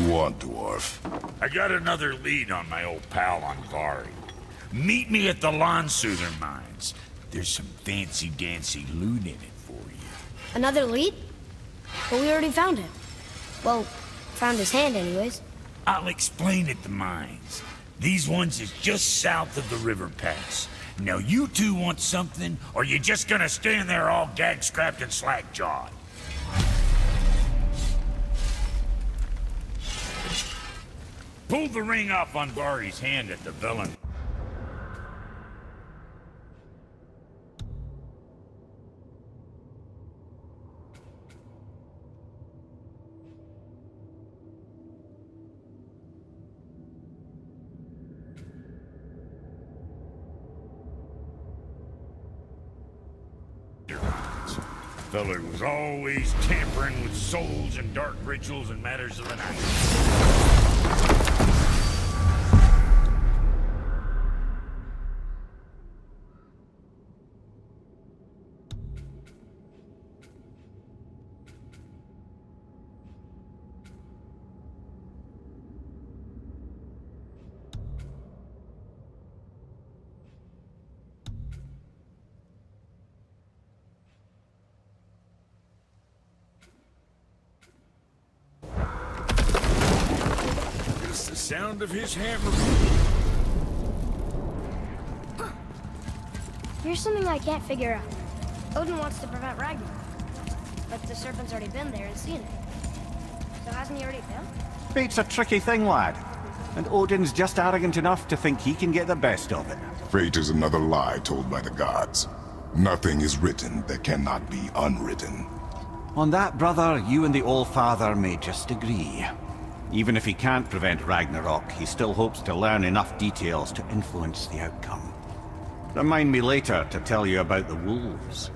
you want, dwarf? I got another lead on my old pal Angvari. Meet me at the Lawn-Soother mines. There's some fancy-dancy loot in it for you. Another lead? But we already found him. Well, found his hand anyways. I'll explain at the mines. These ones is just south of the river pass. Now you two want something, or you just gonna stand there all gag-scrapped and slack-jawed? Pull the ring off on Angvari's hand at the villain. Feller was always tampering with souls and dark rituals and matters of the night. The sound of his hammer. Here's something I can't figure out. Odin wants to prevent Ragnarok, but the serpent's already been there and seen it. So hasn't he already failed? Fate's a tricky thing, lad. And Odin's just arrogant enough to think he can get the best of it. Fate is another lie told by the gods. Nothing is written that cannot be unwritten. On that, brother, you and the All-Father may just agree. Even if he can't prevent Ragnarok, he still hopes to learn enough details to influence the outcome. Remind me later to tell you about the wolves.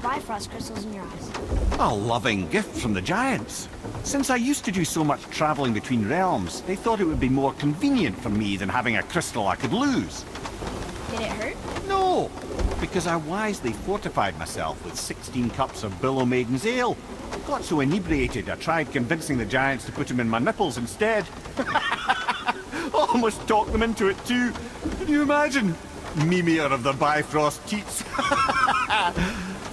Bifrost crystals in your eyes. A loving gift from the giants. Since I used to do so much traveling between realms, they thought it would be more convenient for me than having a crystal I could lose. Did it hurt? No, because I wisely fortified myself with 16 cups of Billow Maiden's ale. Got so inebriated, I tried convincing the giants to put them in my nipples instead. Almost talked them into it too. Can you imagine? Mimir of the Bifrost teats.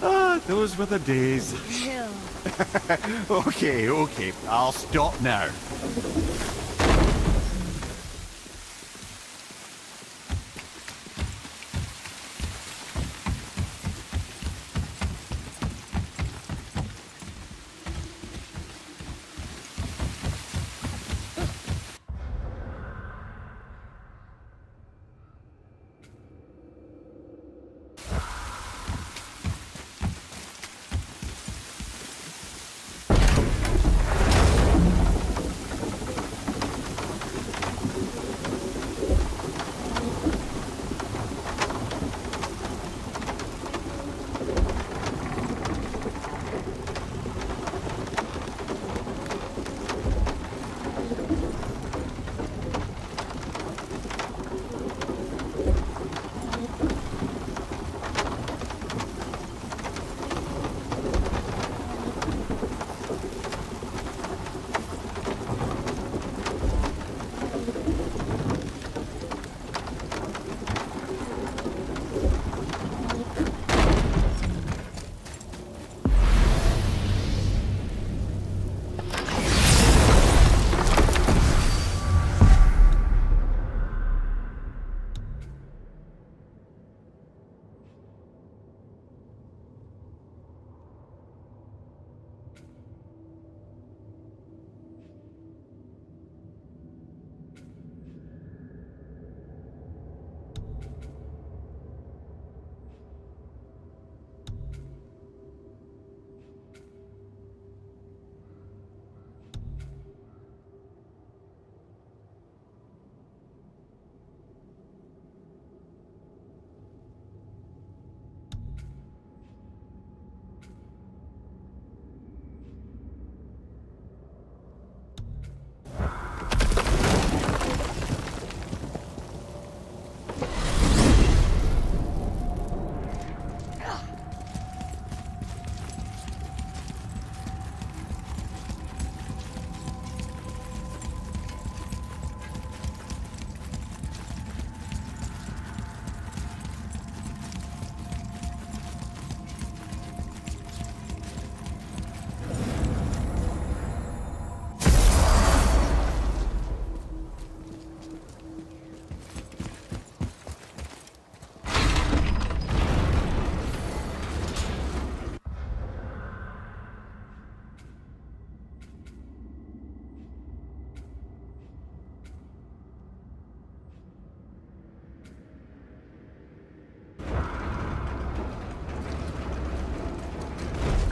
Ah, those were the days. Okay, I'll stop now.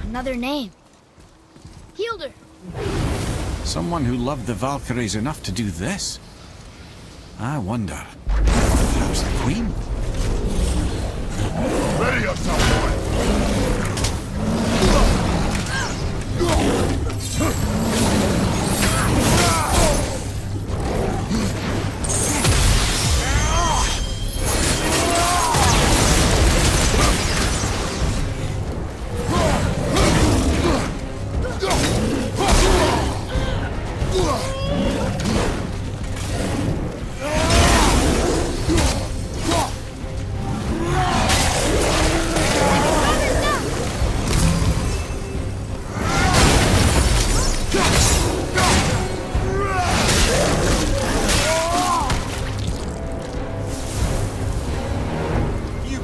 Another name. Hildur. Someone who loved the Valkyries enough to do this? I wonder. Perhaps the Queen? Ready up, top boy!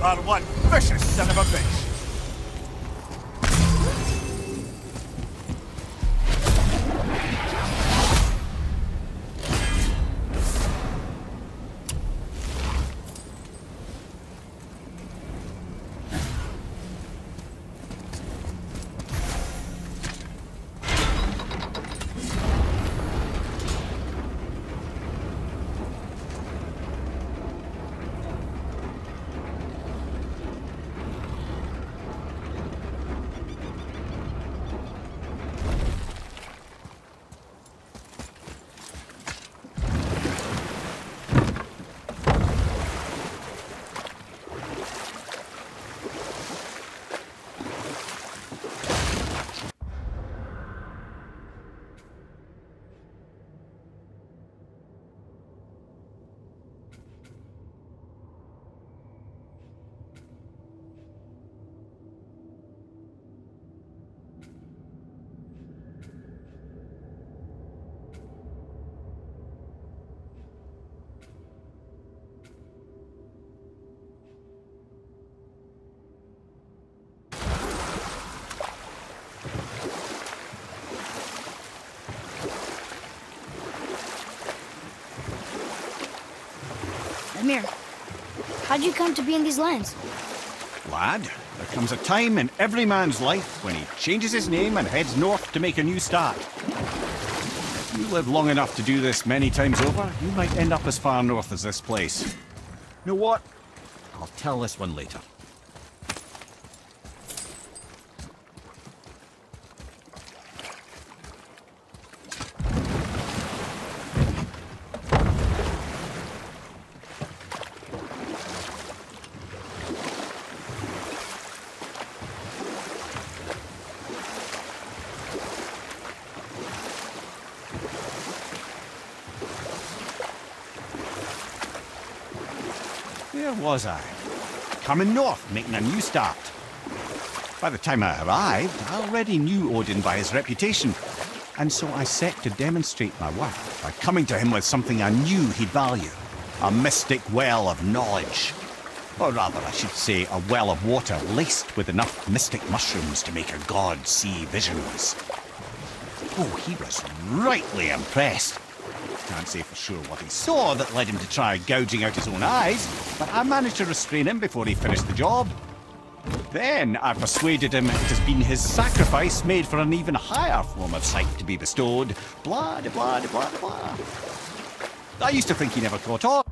are one vicious son of a bitch. Amir, how'd you come to be in these lands? Lad, there comes a time in every man's life when he changes his name and heads north to make a new start. If you live long enough to do this many times over, you might end up as far north as this place. You know what? I'll tell this one later. Where was I? Coming north, making a new start. By the time I arrived, I already knew Odin by his reputation, and so I set to demonstrate my worth by coming to him with something I knew he'd value. A mystic well of knowledge. Or rather, I should say, a well of water laced with enough mystic mushrooms to make a god see visions. Oh, he was rightly impressed. Can't say for sure what he saw that led him to try gouging out his own eyes, but I managed to restrain him before he finished the job. Then I persuaded him it has been his sacrifice made for an even higher form of sight to be bestowed. Blah, de blah, de blah, de blah. I used to think he never caught on.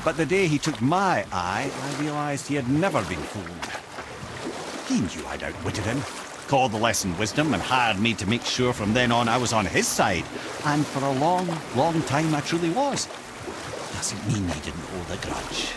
But the day he took my eye, I realised he had never been fooled. He knew I'd outwitted him, called the lesson wisdom, and hired me to make sure from then on I was on his side. And for a long, long time I truly was. Doesn't mean he didn't hold a grudge.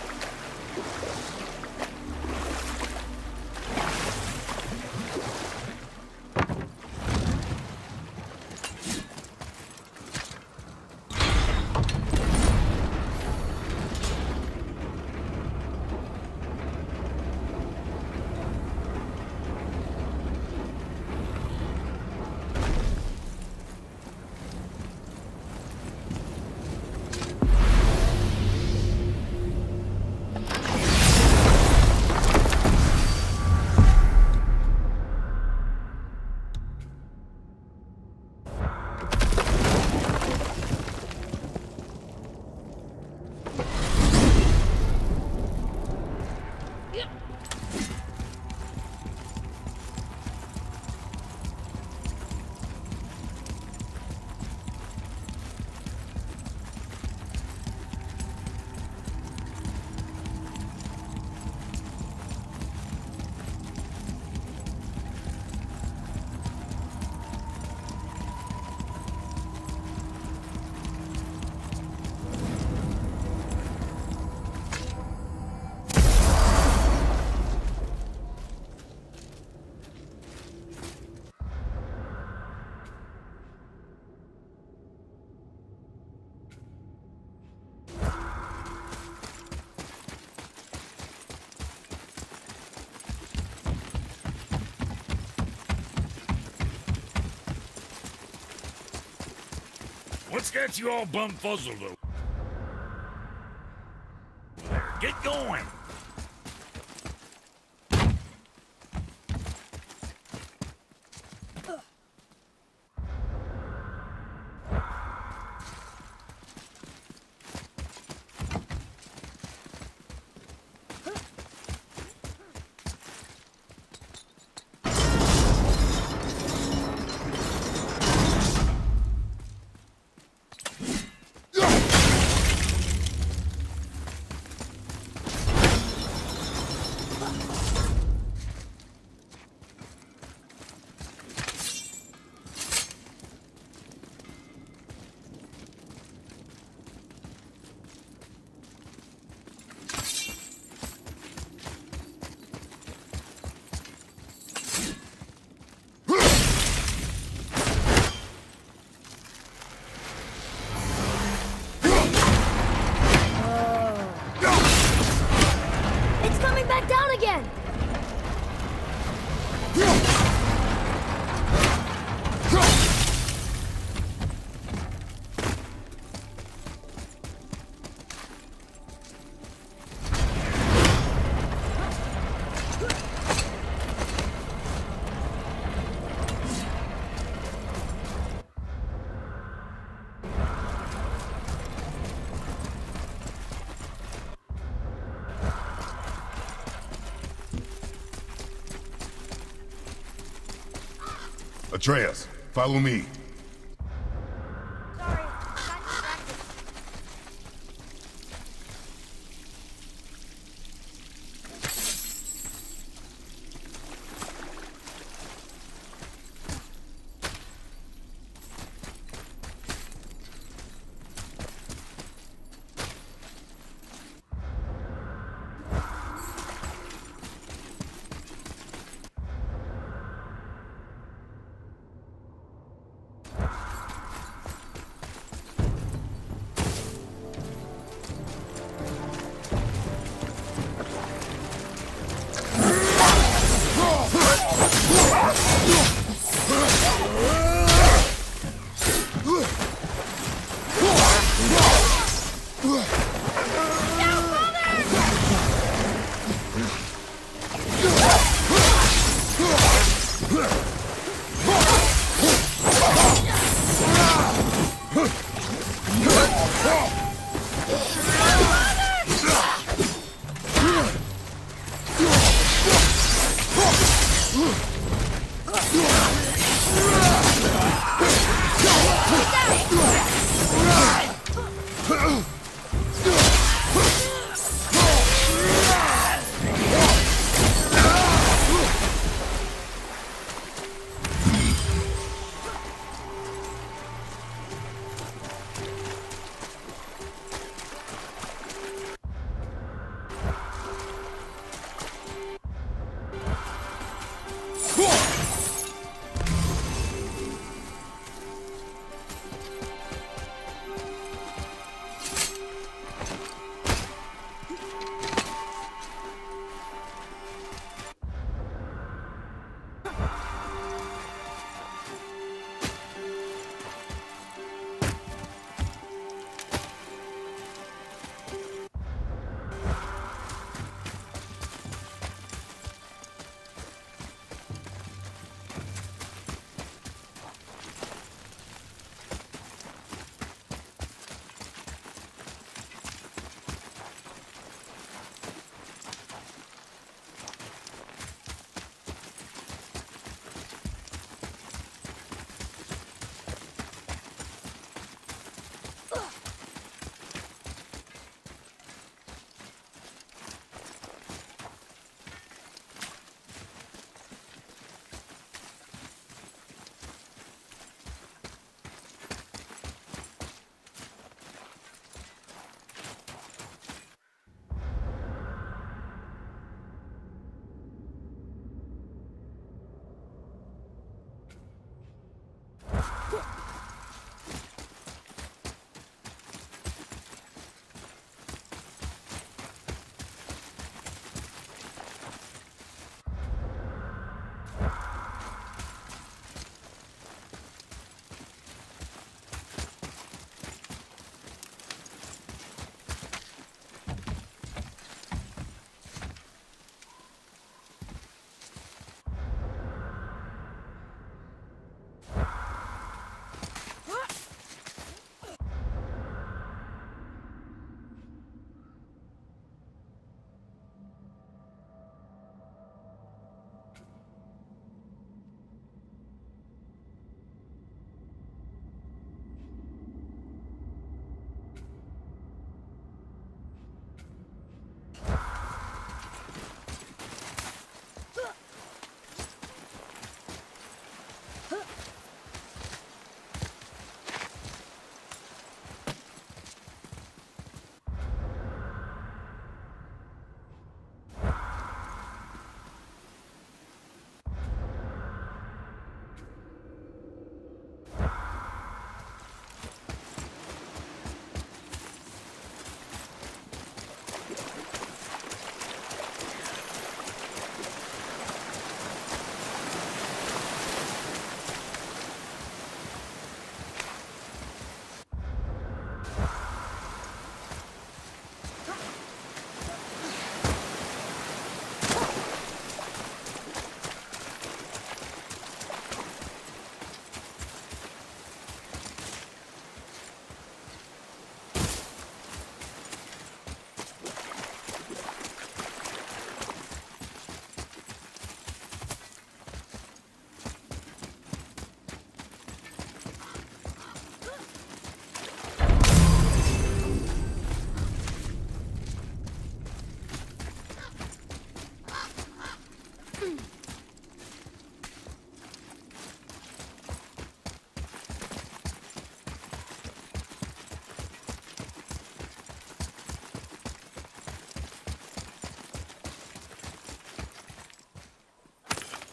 What's got you all bumfuzzled over? Get going! Atreus, follow me. Sorry, got distracted.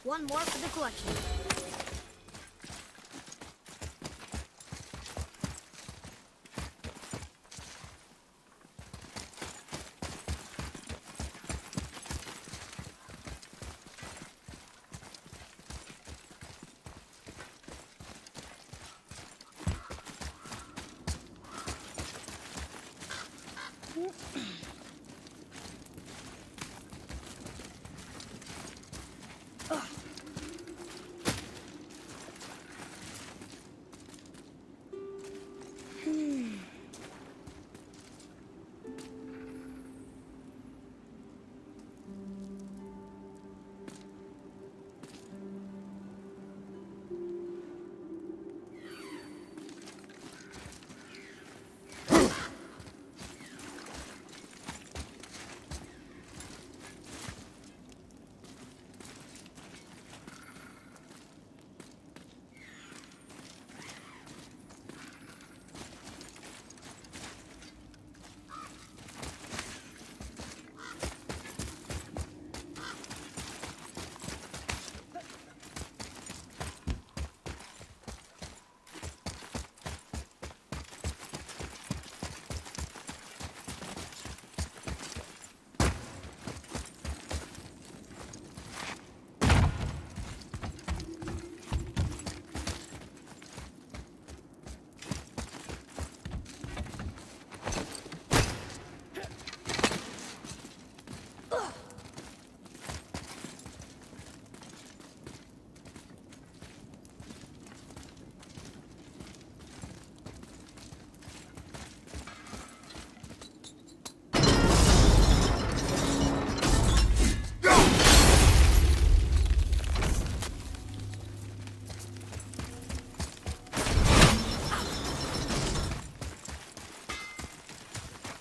One more for the collection.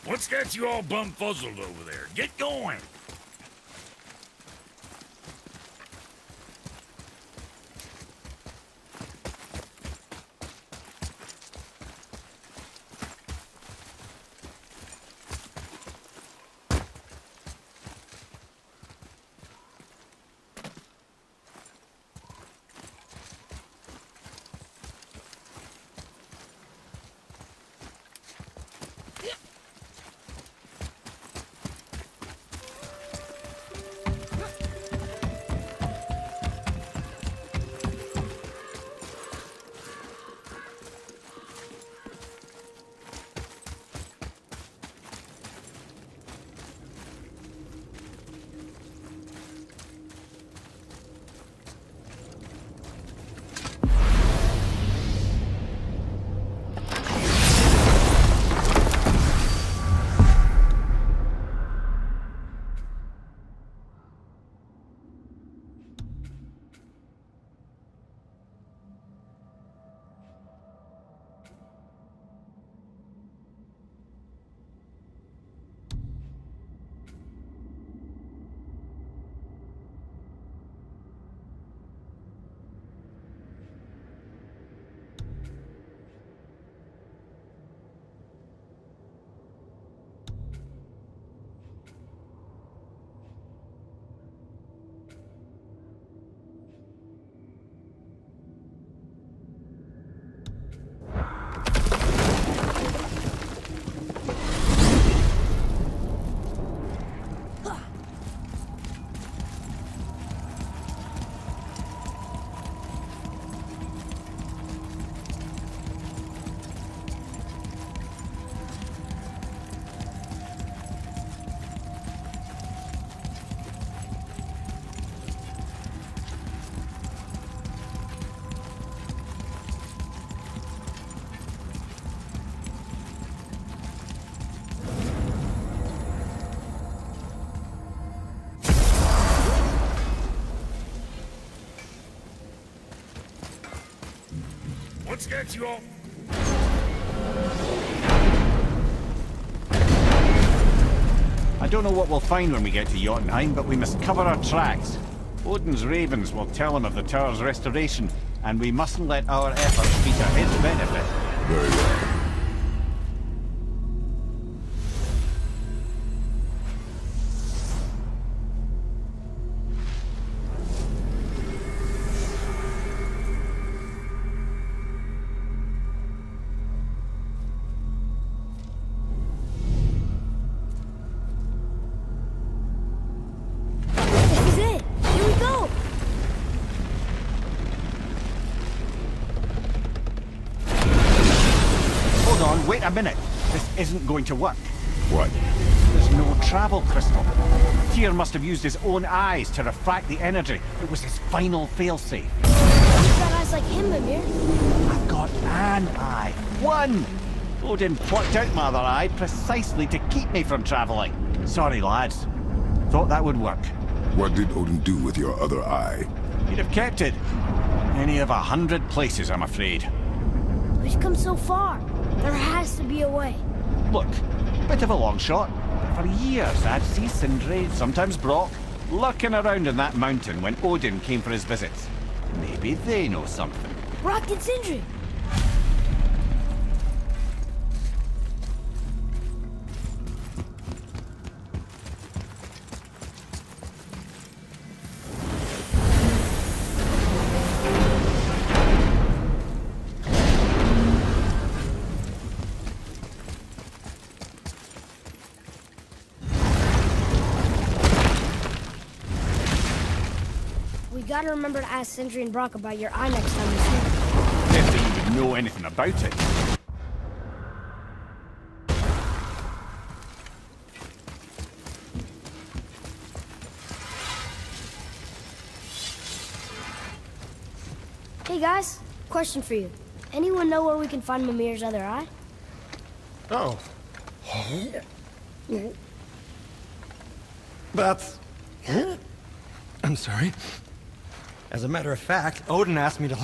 What's got you all bum-fuzzled over there? Get going! What's got you all... I don't know what we'll find when we get to Jotunheim, but we must cover our tracks. Odin's ravens will tell him of the tower's restoration, and we mustn't let our efforts be to his benefit. Very well. minute. This isn't going to work. What? There's no travel crystal. Tyr must have used his own eyes to refract the energy. It was his final failsafe. You've got eyes like him, Mimir. I've got an eye. One! Odin plucked out my other eye precisely to keep me from travelling. Sorry, lads. Thought that would work. What did Odin do with your other eye? He'd have kept it. Any of 100 places, I'm afraid. We've come so far. There has to be a way. Look, bit of a long shot. For years I'd see Sindri, sometimes Brock, lurking around in that mountain when Odin came for his visits. Maybe they know something. Brock and Sindri. Gotta remember to ask Sindri and Brock about your eye next time you see them. If they would know anything about it. Hey guys, question for you. Anyone know where we can find Mimir's other eye? Oh. That's... I'm sorry. As a matter of fact, Odin asked me to...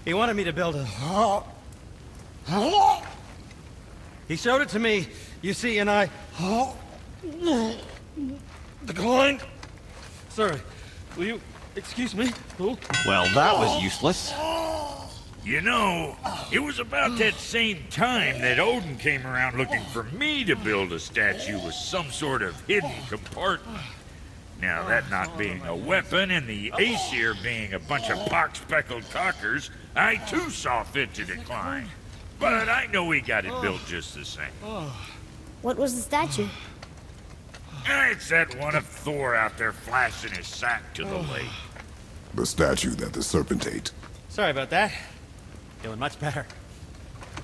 He wanted me to build a... He showed it to me, you see, and I... declined. Sorry. Will you excuse me? Well, that was useless. You know, it was about that same time that Odin came around looking for me to build a statue with some sort of hidden compartment. Now, that not being a weapon and the Aesir being a bunch of pock-speckled cockers, I too saw fit to decline. But I know we got it built just the same. What was the statue? It's that one of Thor out there flashing his sack to the lake. The statue that the serpent ate. sorry about that. Feeling much better.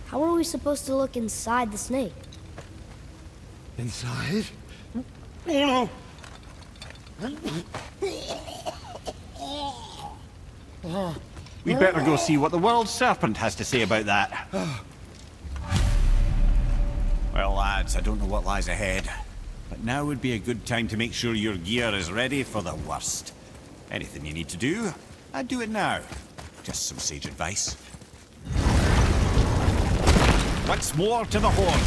How are we supposed to look inside the snake? Inside? Oh no! We better go see what the world serpent has to say about that. Well, lads, I don't know what lies ahead, but now would be a good time to make sure your gear is ready for the worst. Anything you need to do, I'd do it now. Just some sage advice. Once more to the horn.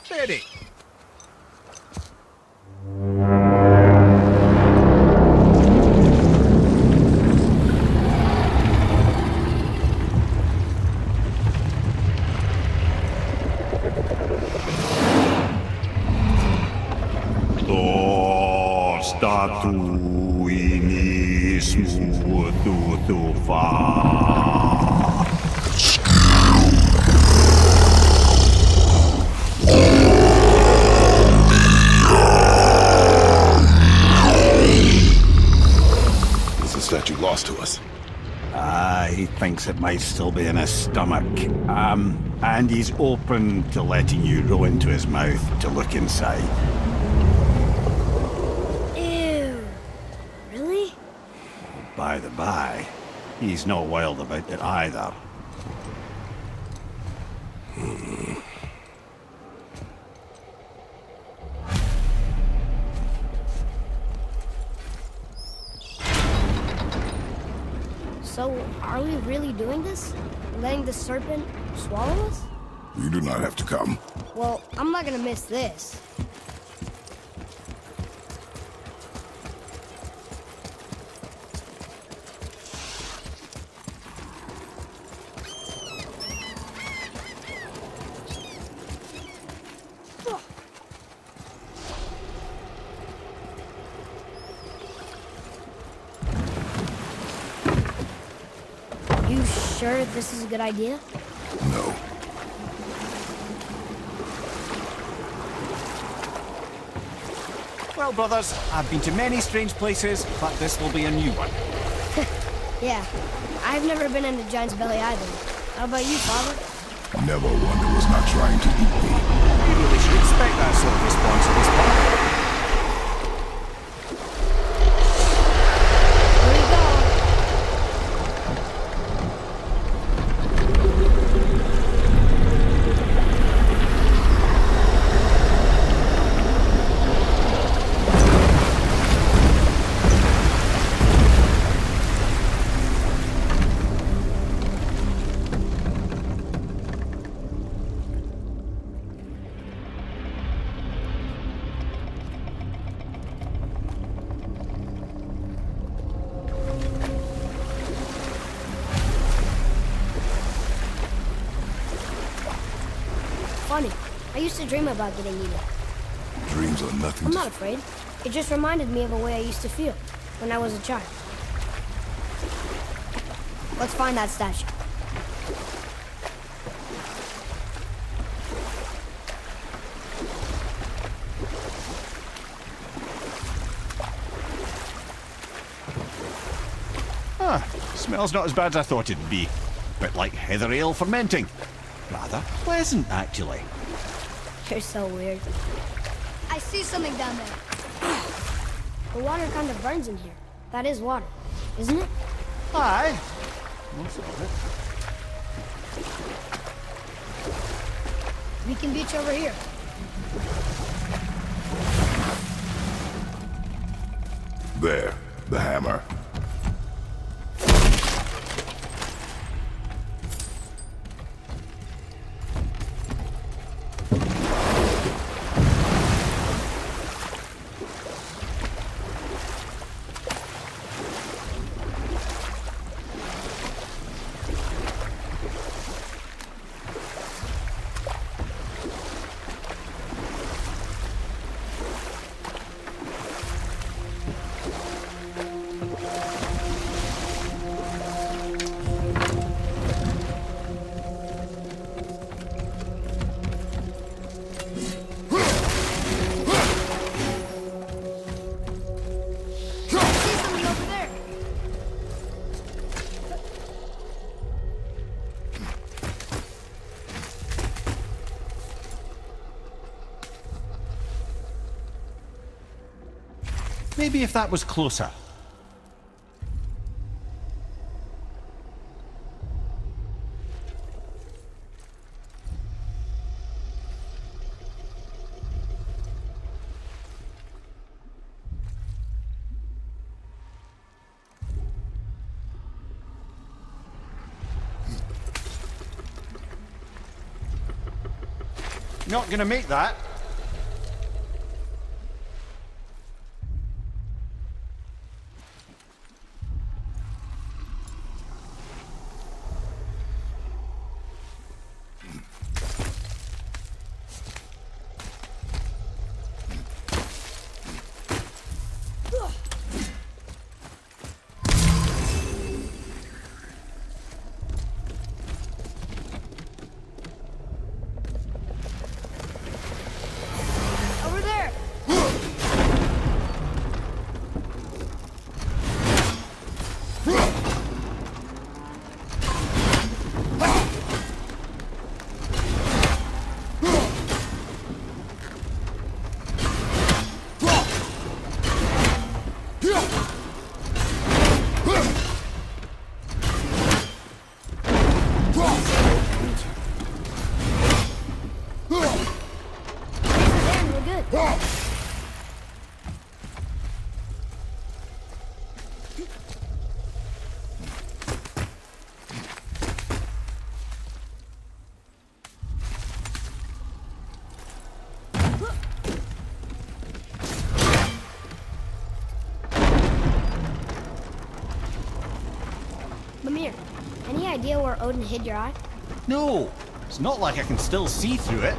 Steady. He thinks it might still be in his stomach. And he's open to letting you roll into his mouth to look inside. Ew. Really? By the by, he's not wild about it either. So, are we really doing this? Letting the serpent swallow us? You do not have to come. Well, I'm not gonna miss this. You sure this is a good idea? No. Well, brothers, I've been to many strange places, but this will be a new one. Yeah, I've never been into Giant's Belly either. How about you, Father? Never wonder was not trying to eat me. You really should expect that sort of response at this point. Here we go. Funny. I used to dream about getting eaten. Dreams are nothing I'm to... not afraid. It just reminded me of a way I used to feel when I was a child. Let's find that statue. Smells not as bad as I thought it'd be. Bit like heather ale fermenting. Rather pleasant, actually. You're so weird. I see something down there. The water kind of burns in here. That is water, isn't it? Aye. Most of it. We can beach over here. There, the hammer. Maybe if that was closer. Not gonna make that. Mimir, any idea where Odin hid your eye? No, it's not like I can still see through it.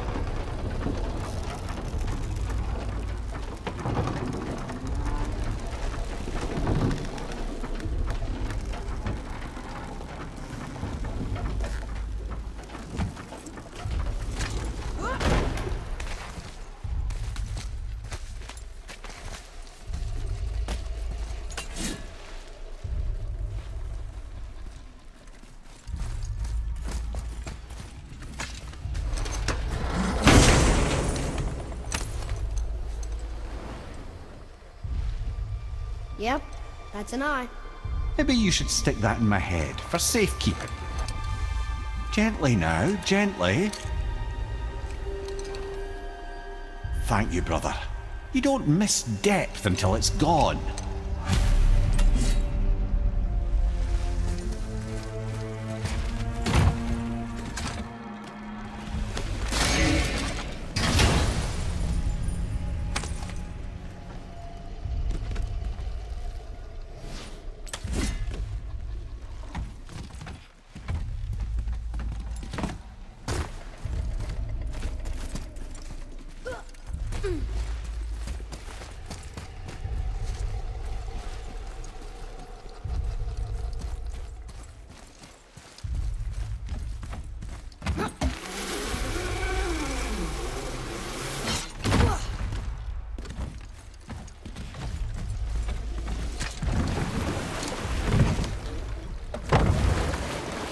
Yep, that's an eye. Maybe you should stick that in my head for safekeeping. Gently now, gently. Thank you, brother. You don't miss depth until it's gone.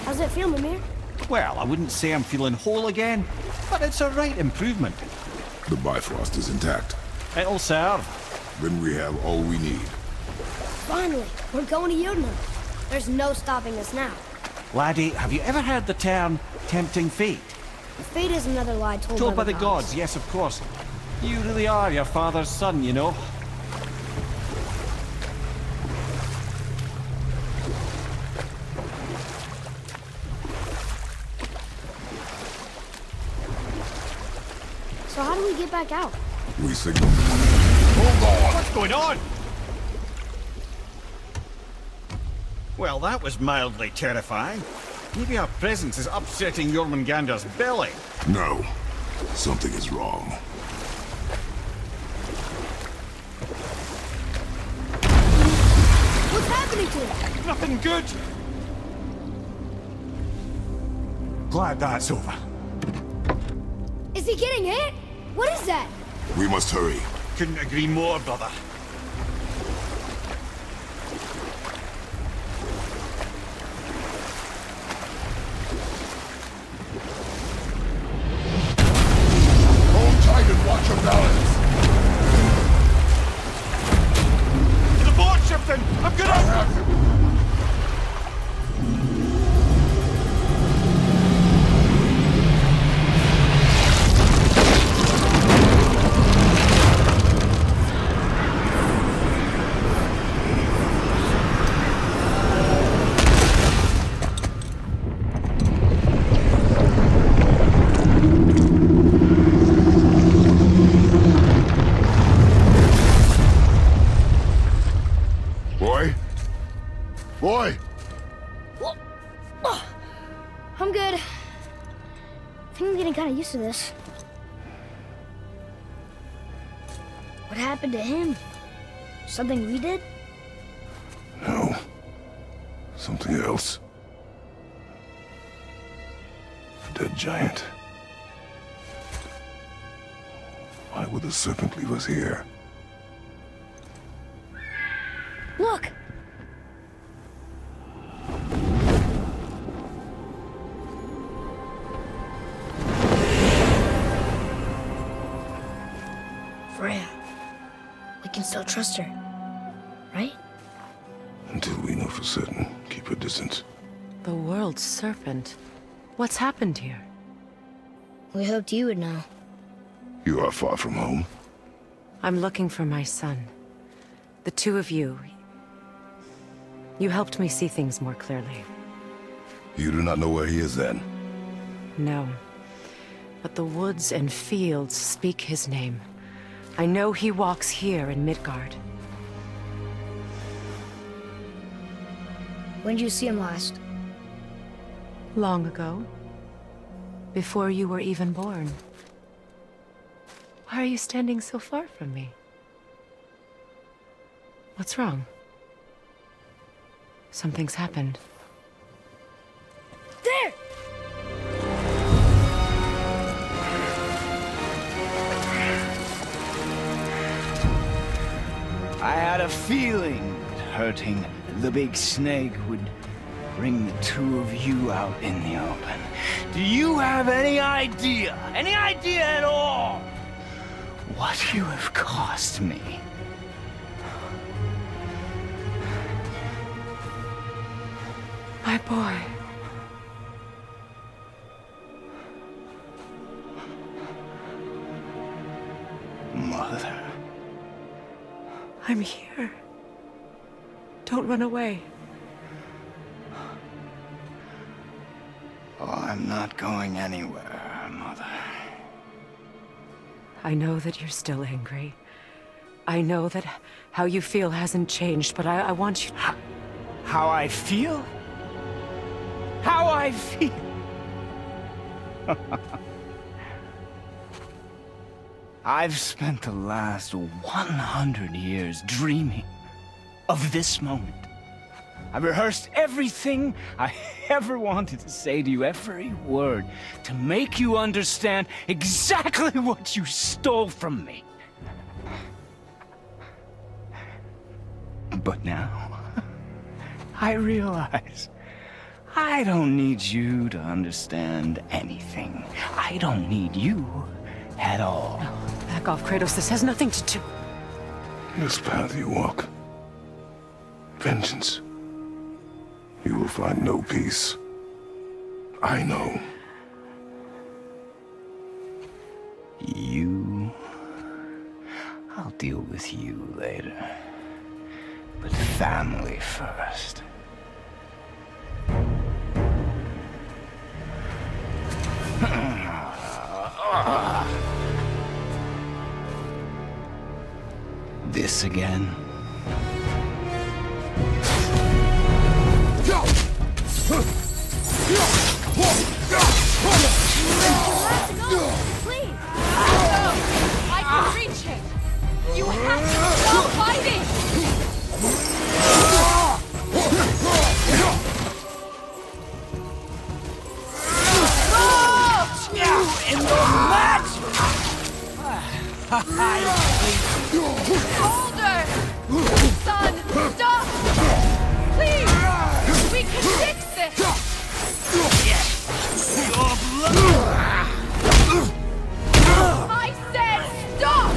How's it feel, Mimir? Well, I wouldn't say I'm feeling whole again, but it's a right improvement. The Bifrost is intact. It'll serve. Then we have all we need. Finally, we're going to Jotunheim. There's no stopping us now. Laddie, have you ever heard the term tempting fate? Fate is another lie Told by the gods, yes, of course. You really are your father's son, you know. So how do we get back out? We signal. Hold on! What's going on? Well, that was mildly terrifying. Maybe our presence is upsetting Jormungandr's belly. No. Something is wrong. What's happening to him? Nothing good. Glad that's over. Is he getting hit? What is that? We must hurry. Couldn't agree more, brother. Hold tight and watch your balance. The board shifting! I'm gonna... I have him. Boy! I'm good. I think I'm getting kind of used to this. What happened to him? Something we did? No. Something else. A dead giant. Why would the serpent leave us here? Look! Freya. We can still trust her, right? Until we know for certain, keep her distance. The world's serpent. What's happened here? We hoped you would know. You are far from home. I'm looking for my son. The two of you. You helped me see things more clearly. You do not know where he is then? No. But the woods and fields speak his name. I know he walks here in Midgard. When did you see him last? Long ago. Before you were even born. Why are you standing so far from me? What's wrong? Something's happened. There! I had a feeling that hurting the big snake would bring the two of you out in the open. Do you have any idea at all, what you have cost me? My boy. Mother. I'm here. Don't run away. Oh, I'm not going anywhere, Mother. I know that you're still angry. I know that how you feel hasn't changed, but I want you to... How I feel? How I feel? I've spent the last 100 years dreaming of this moment. I've rehearsed everything I ever wanted to say to you, every word, to make you understand exactly what you stole from me. But now, I realize I don't need you to understand anything. I don't need you at all. No, back off, Kratos. This has nothing to do... This path you walk, vengeance, you will find no peace. I know. You... I'll deal with you later. But family first. This again? Please! I can reach him! You have to stop fighting! In the match! Older! Son, stop! Please! We can fix this! I said stop!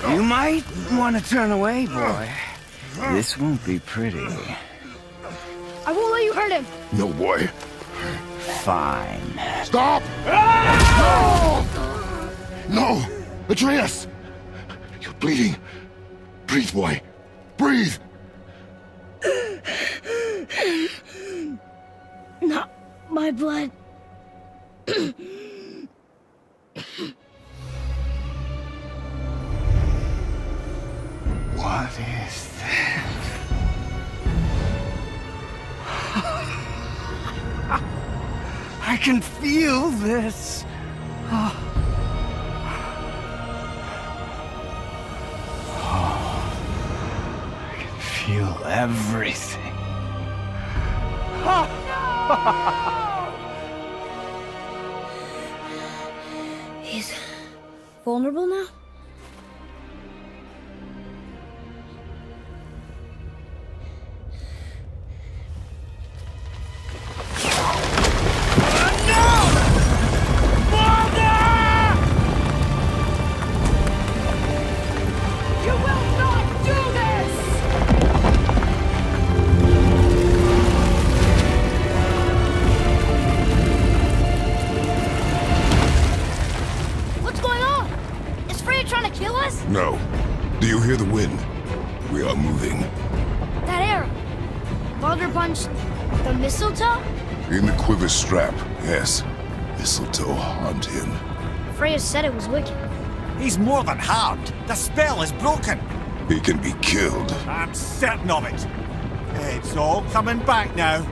You might want to turn away, boy. This won't be pretty. I won't let you hurt him. No, boy. Fine. Stop! No! No! Atreus! You're bleeding. Breathe, boy. Breathe! Not my blood. What is that? I can feel this. I can feel everything. He's vulnerable now? No. Do you hear the wind? We are moving. That arrow. Baldur punched the mistletoe? In the quiver strap, yes. Mistletoe harmed him. Freya said it was wicked. He's more than harmed. The spell is broken. He can be killed. I'm certain of it. It's all coming back now.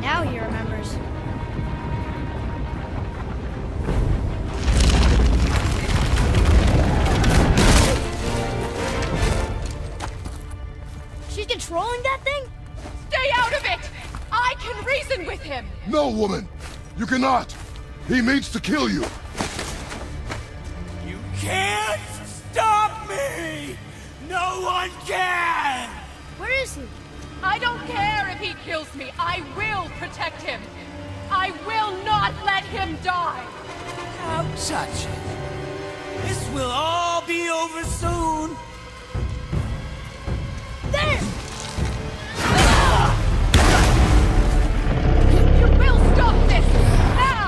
Now he remembers. She's controlling that thing? Stay out of it! I can reason with him! No, woman! You cannot! He means to kill you! You can't stop me! No one can! Where is he? I don't care if he kills me. I will protect him. I will not let him die! How touching. This will all be over soon. There! You will stop this! Now!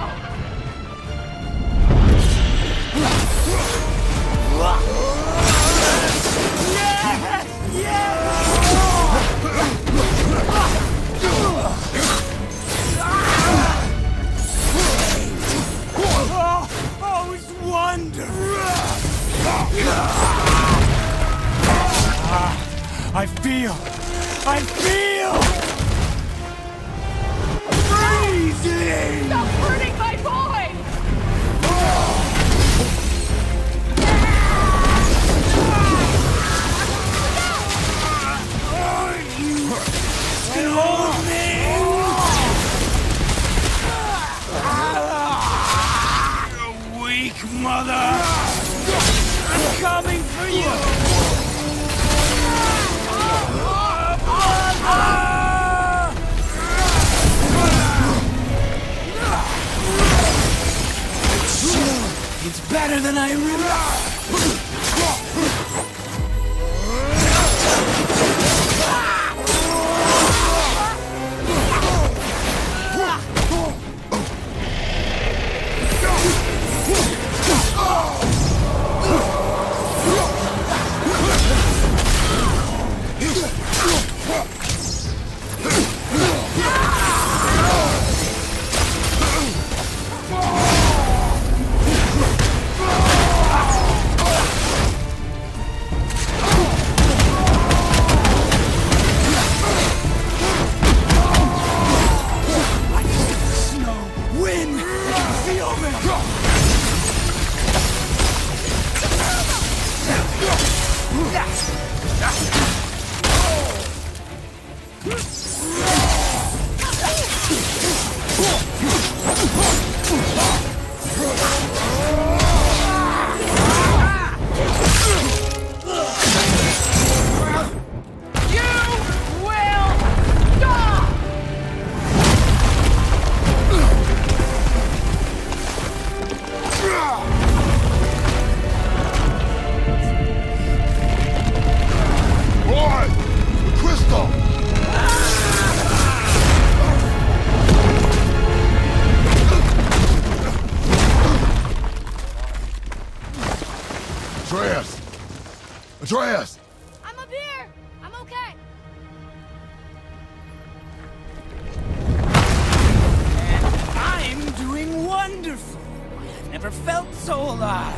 Oh, it's wonderful! I feel freezing! Stop hurting my boy! Can hold me! You weak mother! I'm coming for you! It's better than I remember! Atreus! I'm up here! I'm okay! And I'm doing wonderful! I've never felt so alive!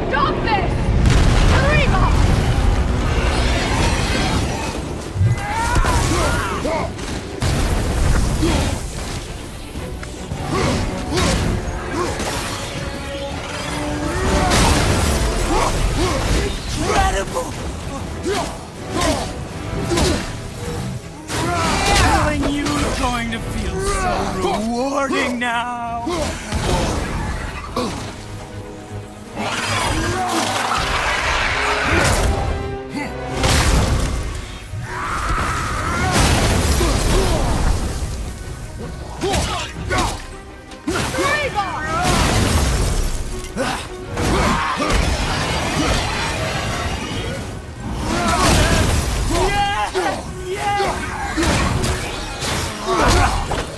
Stop this! Reba! Incredible! Killing you is going to feel so rewarding now!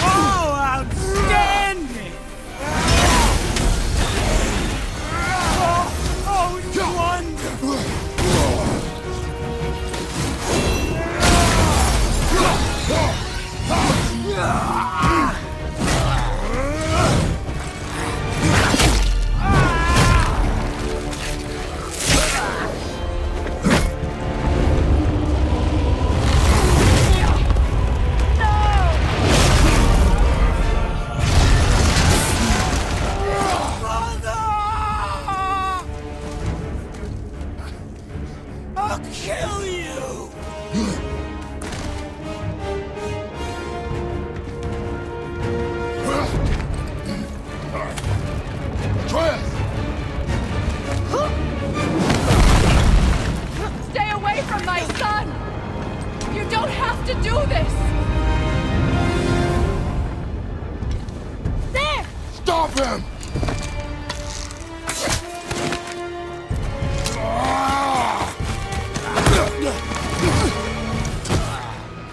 Oh, outstanding! him!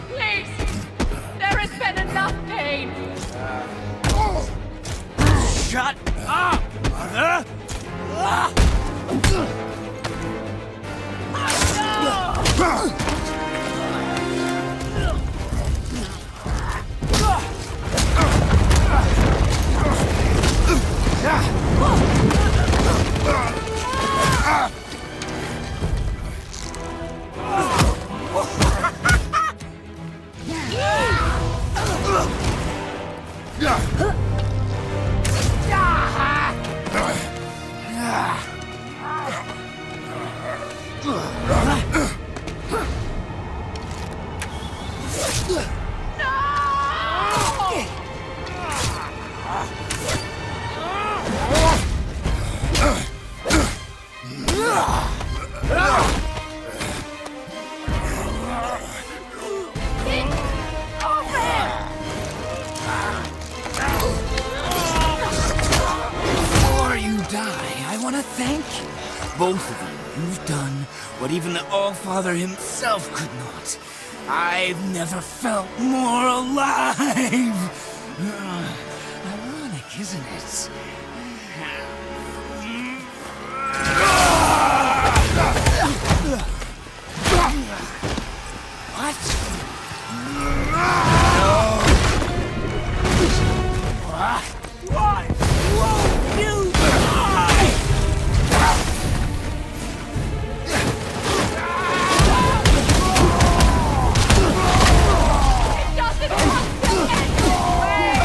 Please! There has been enough pain! Shut up, Mother! Before you die, I want to thank you. Both of you. You've done what even the All-Father himself could not. I've never felt more alive. Ironic, isn't it? What? Why won't you die? It doesn't come to anywhere!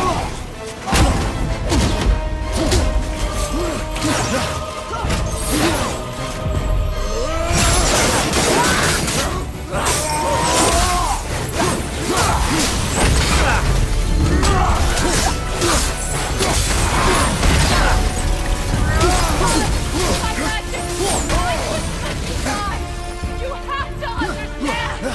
You have to understand!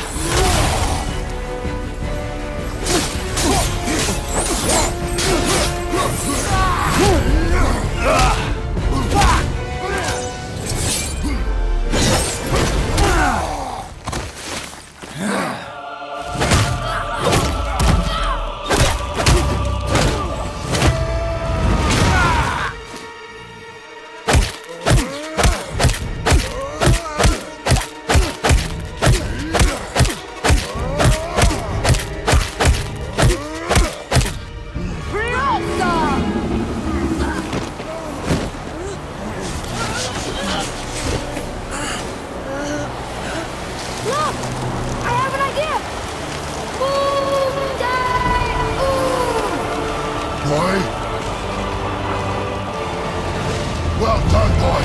Look! I have an idea! Boom! Die! Boy? Well done, boy.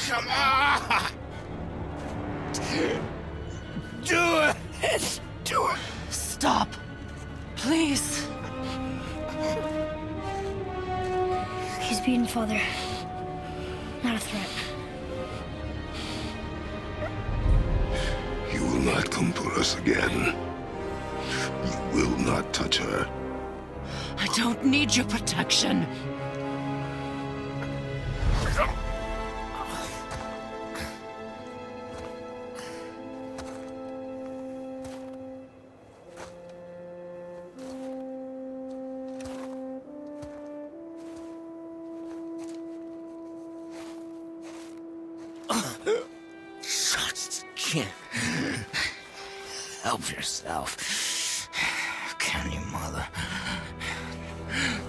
Come on! Do it! Do it! Stop. Please. He's beaten, Father. Not a threat. You will not come for us again. You will not touch her. I don't need your protection. Just can't help yourself. Can you, Mother?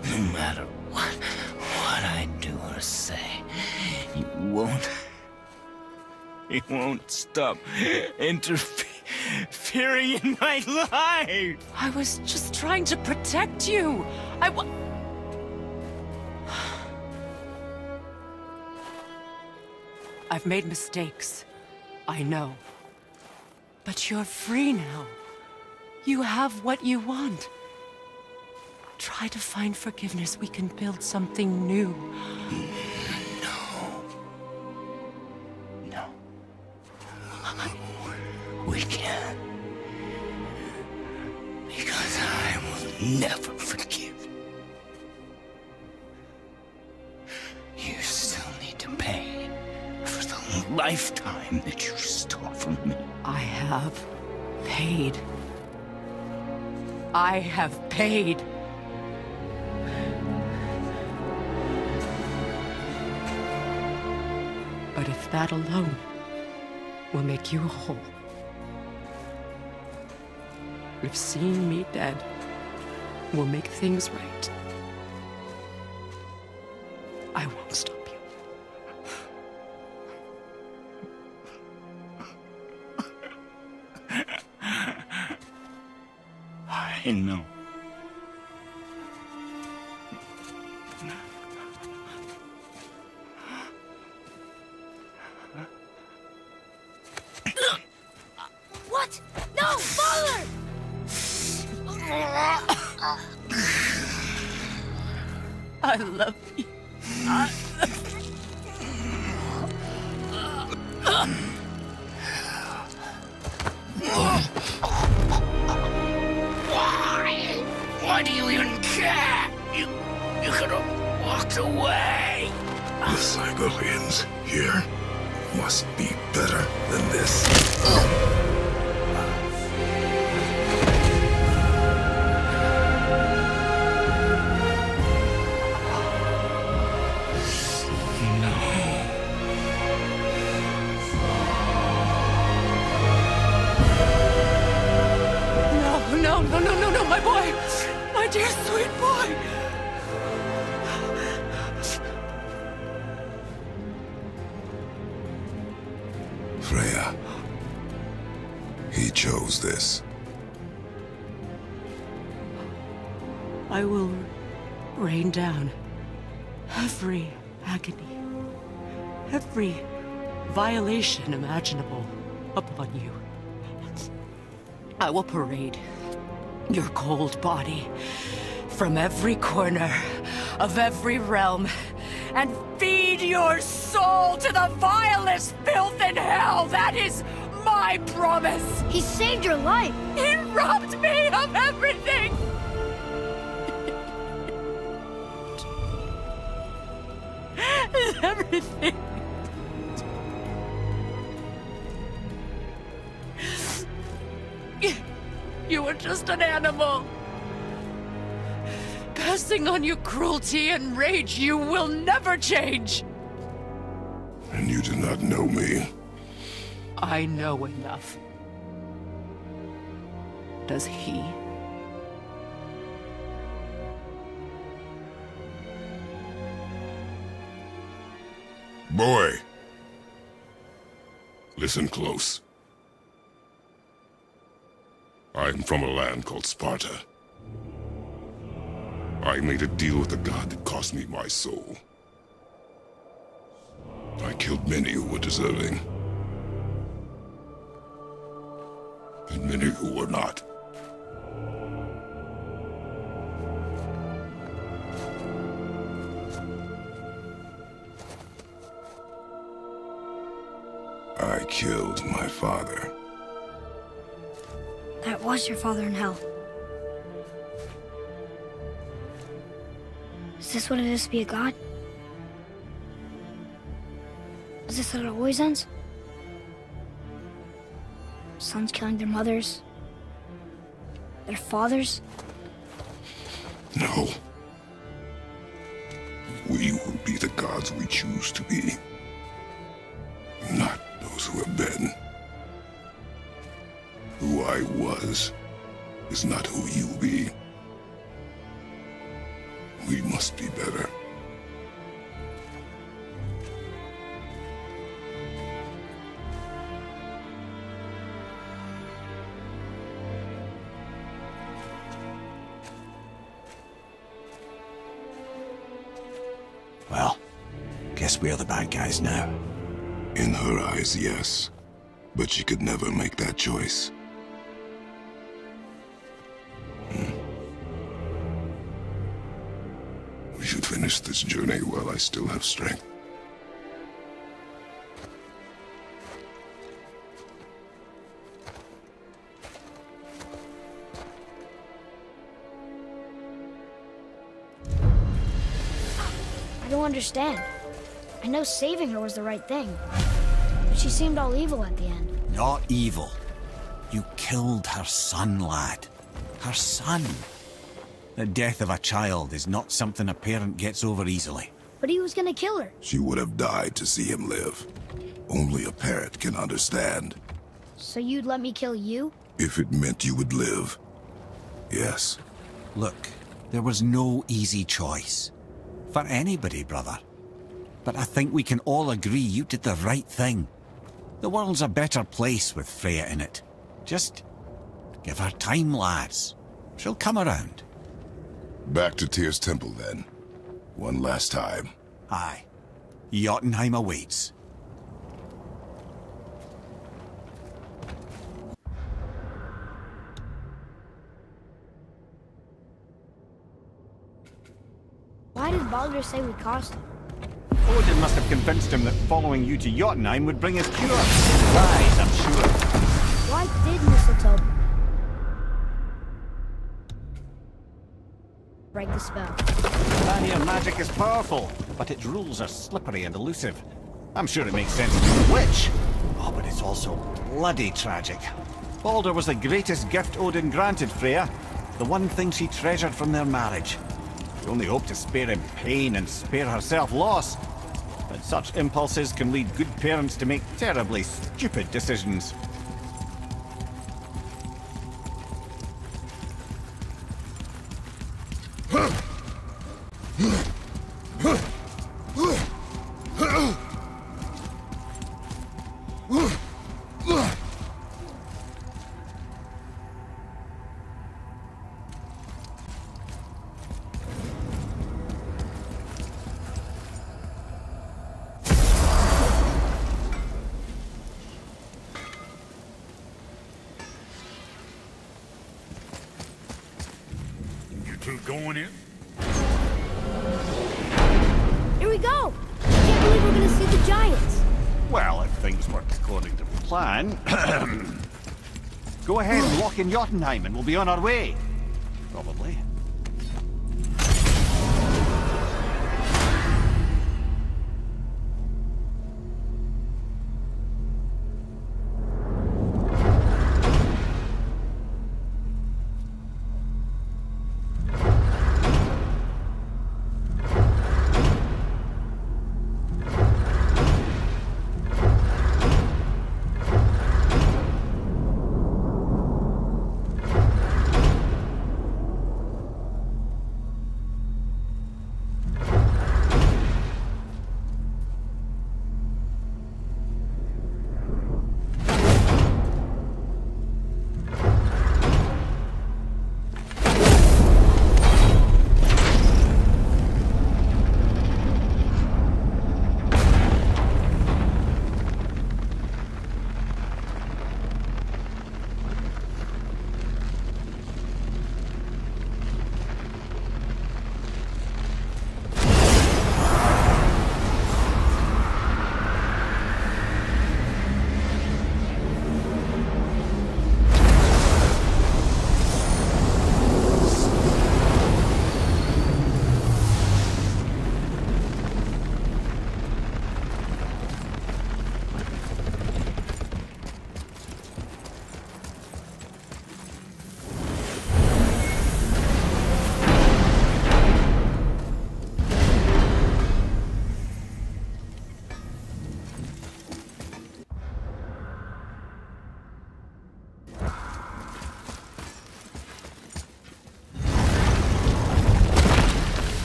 No matter what I do or say, you won't stop interfering in my life. I was just trying to protect you. I've made mistakes. I know. But you're free now. You have what you want. Try to find forgiveness. We can build something new. No. We can't. Because I will never forgive. You still need to pay for the lifetime that you stole from me. I have paid. I have paid. But if that alone will make you whole, if seeing me dead will make things right, I won't stop you. I know. What? No, Father! I love you. Why do you even care? You could have walked away. The Cyberians here must be better than this. No, my boy! My dear sweet boy! Freya. He chose this. I will rain down every agony, every violation imaginable upon you. I will parade your cold body from every corner of every realm and feed your soul to the vilest filth in hell. That is my promise. He saved your life. He robbed me of everything. Everything. You were just an animal. Passing on your cruelty and rage, you will never change. And you do not know me. I know enough. Does he? Boy. Listen close. I'm from a land called Sparta. I made a deal with a god that cost me my soul. I killed many who were deserving. And many who were not. I killed my father. That was your father in hell. Is this what it is to be a god? Is this how it always ends? Sons killing their mothers? Their fathers? No. We will be the gods we choose to be. Not those who have been. Who I was is not who you be. We must be better. Well, guess we're the bad guys now. In her eyes, yes. But she could never make that choice. finish this journey while I still have strength. I don't understand. I know saving her was the right thing, but she seemed all evil at the end. Not evil. You killed her son, lad. Her son. The death of a child is not something a parent gets over easily. But he was gonna kill her. She would have died to see him live. Only a parent can understand. So you'd let me kill you? If it meant you would live. Yes. Look, there was no easy choice. For anybody, brother. But I think we can all agree you did the right thing. The world's a better place with Freya in it. Just give her time, lads. She'll come around. Back to Tyr's temple, then. One last time. Aye. Jotunheim awaits. Why did Baldur say we cost him? Odin must have convinced him that following you to Jotunheim would bring us cure. Lies, I'm sure. Why did Mistletoe break the spell? Saranya magic is powerful, but its rules are slippery and elusive. I'm sure it makes sense to the witch. Oh, but it's also bloody tragic. Baldur was the greatest gift Odin granted Freya. The one thing she treasured from their marriage. She only hoped to spare him pain and spare herself loss. But such impulses can lead good parents to make terribly stupid decisions. Going in? Here we go! I can't believe we're gonna see the giants. Well, if things work according to plan... Go ahead and walk in Jotunheim and we'll be on our way. Probably.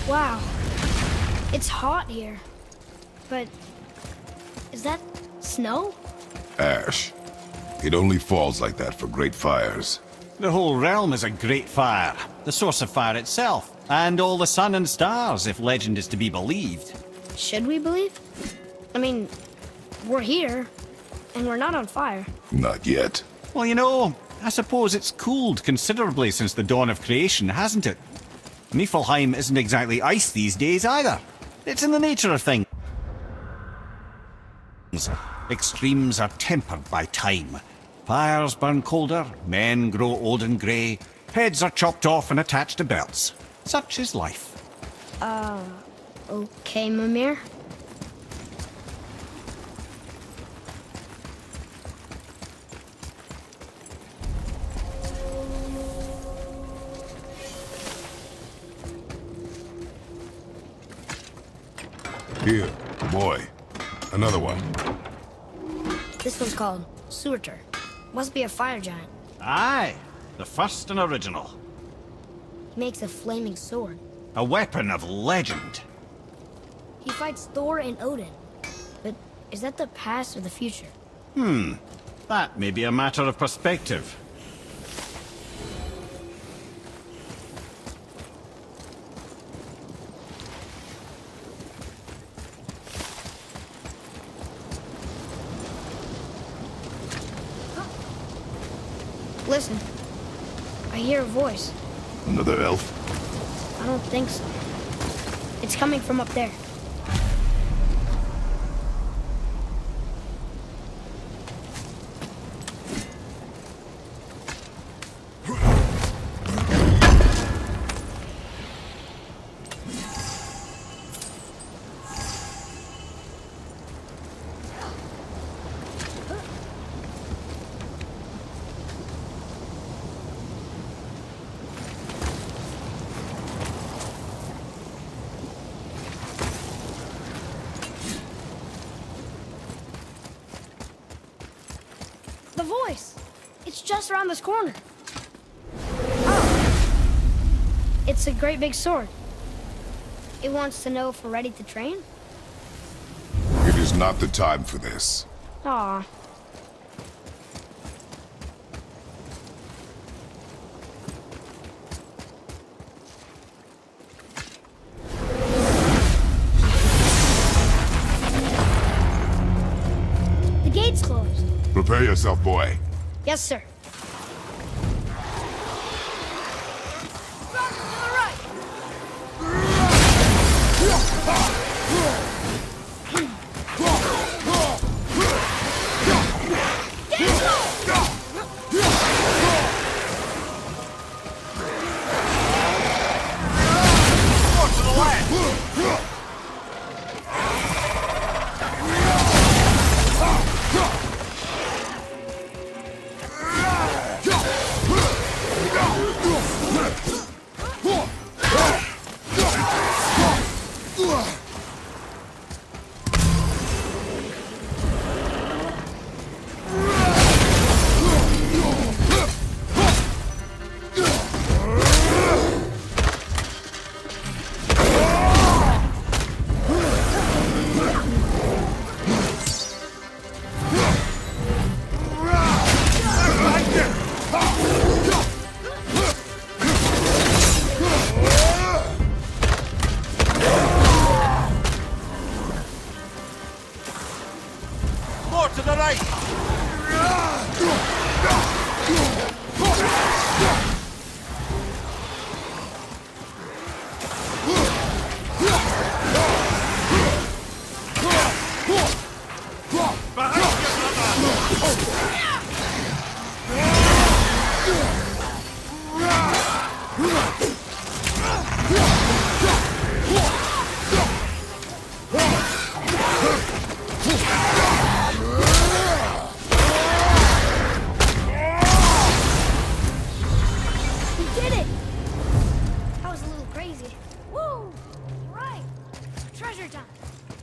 Wow. It's hot here. But... is that snow? Ash. It only falls like that for great fires. The whole realm is a great fire. The source of fire itself. And all the sun and stars, if legend is to be believed. Should we believe? I mean, we're here, and we're not on fire. Not yet. Well, you know, I suppose it's cooled considerably since the dawn of creation, hasn't it? Niflheim isn't exactly ice these days either. It's in the nature of things. Extremes are tempered by time. Fires burn colder, men grow old and grey, heads are chopped off and attached to belts. Such is life. Okay, Mimir. Here, boy. Another one. This one's called Surtur. Must be a fire giant. Aye, the first and original. He makes a flaming sword. A weapon of legend. He fights Thor and Odin. But is that the past or the future? That may be a matter of perspective. Listen. I hear a voice. Another elf? I don't think so. It's coming from up there. The voice! It's just around this corner. Oh. It's a great big sword. It wants to know if we're ready to train? It is not the time for this. Aw. The gate's closed. Prepare yourself, boy. Yes, sir.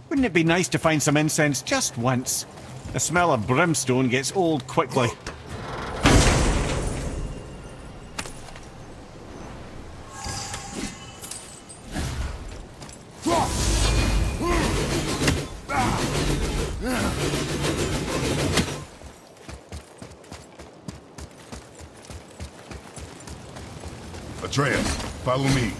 Wouldn't it be nice to find some incense just once? The smell of brimstone gets old quickly. Atreus, follow me.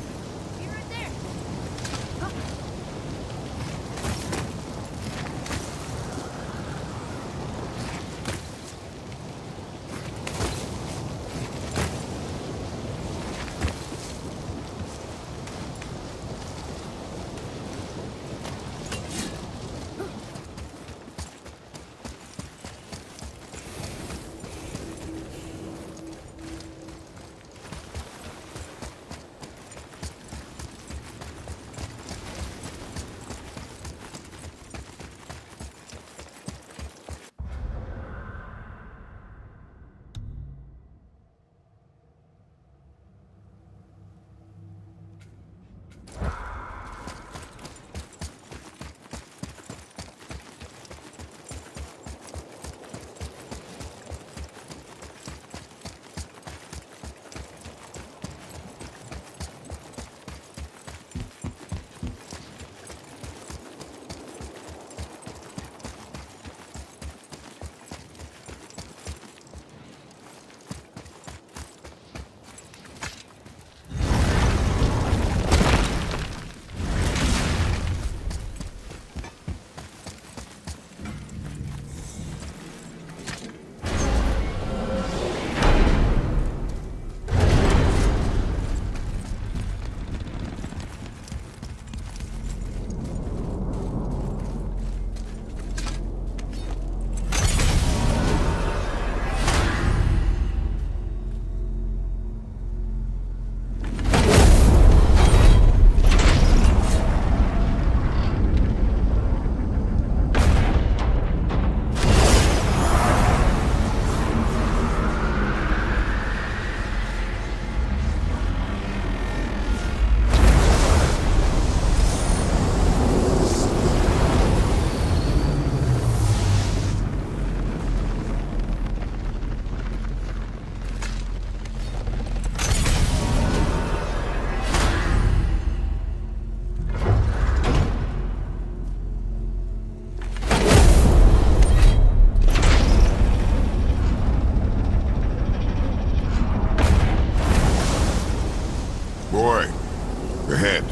ahead.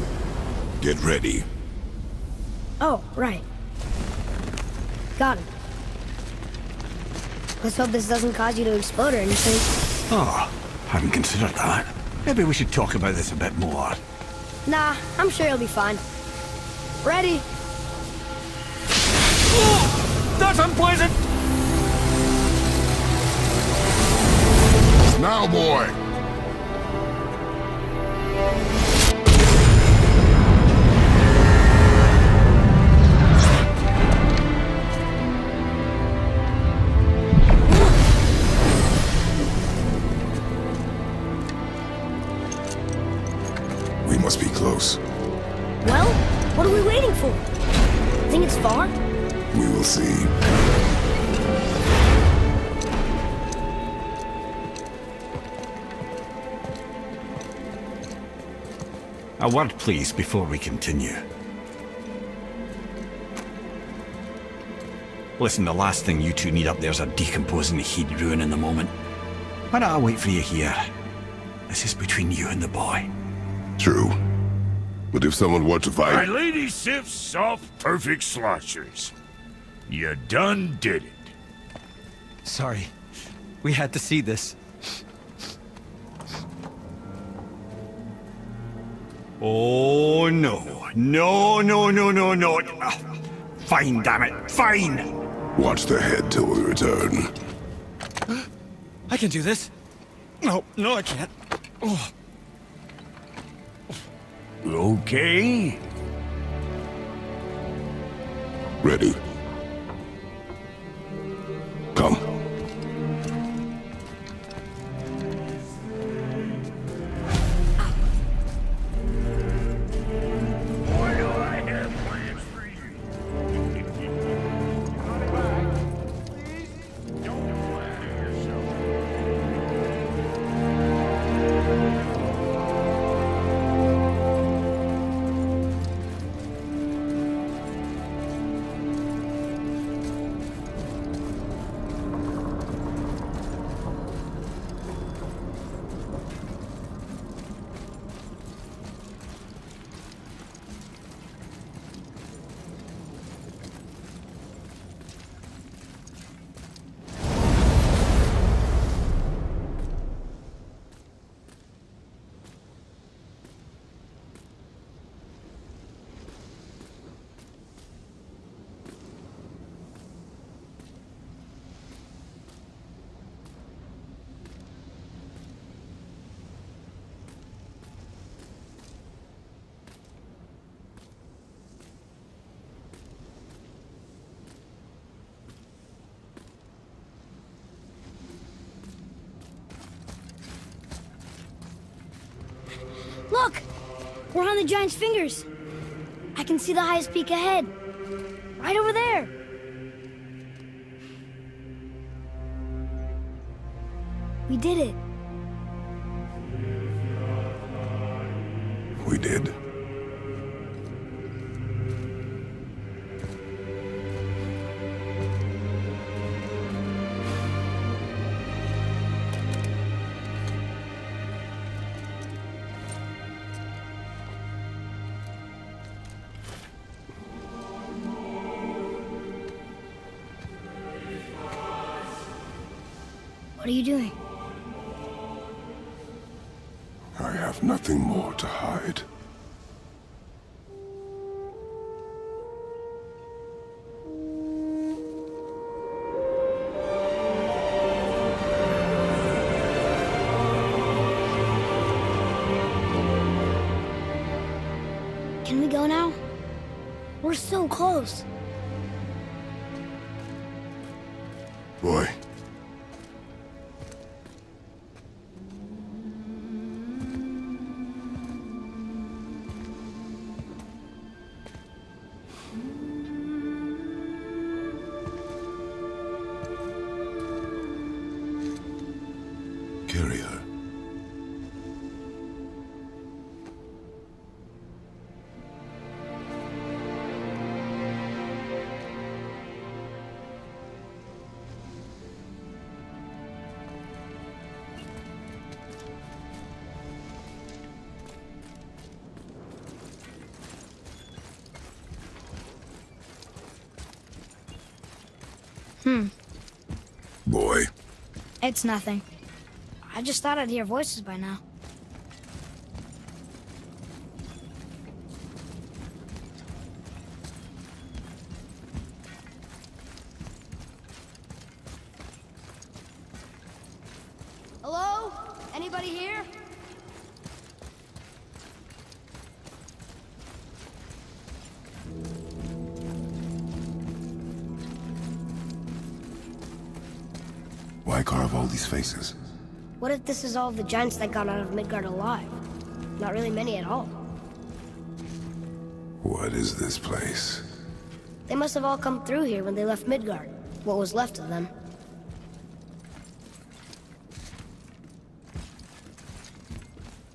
Get ready. Oh, right. Got him. Let's hope this doesn't cause you to explode or anything. Oh, hadn't considered that. Maybe we should talk about this a bit more. Nah, I'm sure you'll be fine. Ready? Oh, that's unpleasant! Now, boy! We must be close. Well, what are we waiting for? Think it's far? We will see. A word, please, before we continue. Listen, the last thing you two need up there's a decomposing heat ruin in the moment. Why don't I wait for you here? This is between you and the boy. True. But if someone were to My fight... lady sips soft, perfect sloshers. You done did it. Sorry. We had to see this. Oh, no. No, no, no, no, no. Fine, damn it. Fine! Watch the head till we return. I can do this. No, I can't. Oh. Okay. Ready. Come. Boy, do I have plans for you. Don't flatter yourself. Look! We're on the giant's fingers. I can see the highest peak ahead. Right over there. We did it. We did. What are you doing? I have nothing more to hide. Can we go now? We're so close. Boy. Carry her. Boy. It's nothing. I just thought I'd hear voices by now. Hello? Anybody here? Why carve all these faces? What if this is all of the giants that got out of Midgard alive? Not really many at all. What is this place? They must have all come through here when they left Midgard. What was left of them.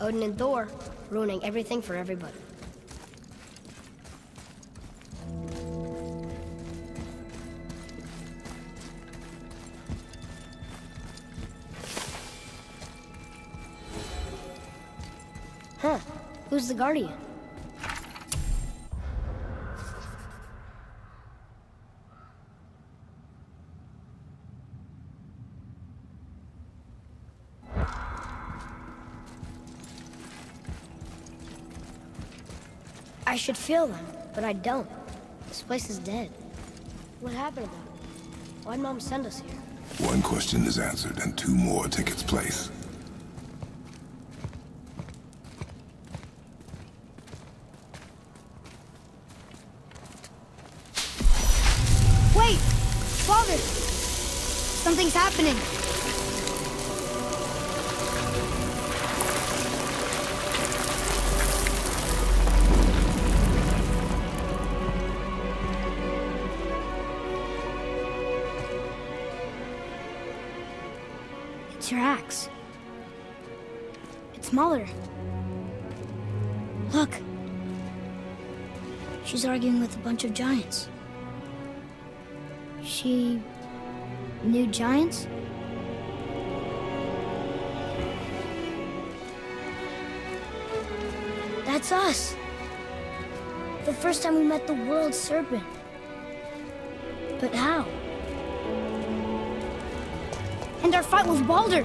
Odin and Thor, ruining everything for everybody. Huh. Who's the Guardian? I should feel them, but I don't. This place is dead. What happened to them? Why'd Mom send us here? One question is answered, and two more take its place. Wait! Father! Something's happening! It's your axe. It's smaller. Look. She's arguing with a bunch of giants. She knew giants? That's us. The first time we met the world serpent. But how? And our fight with Baldur.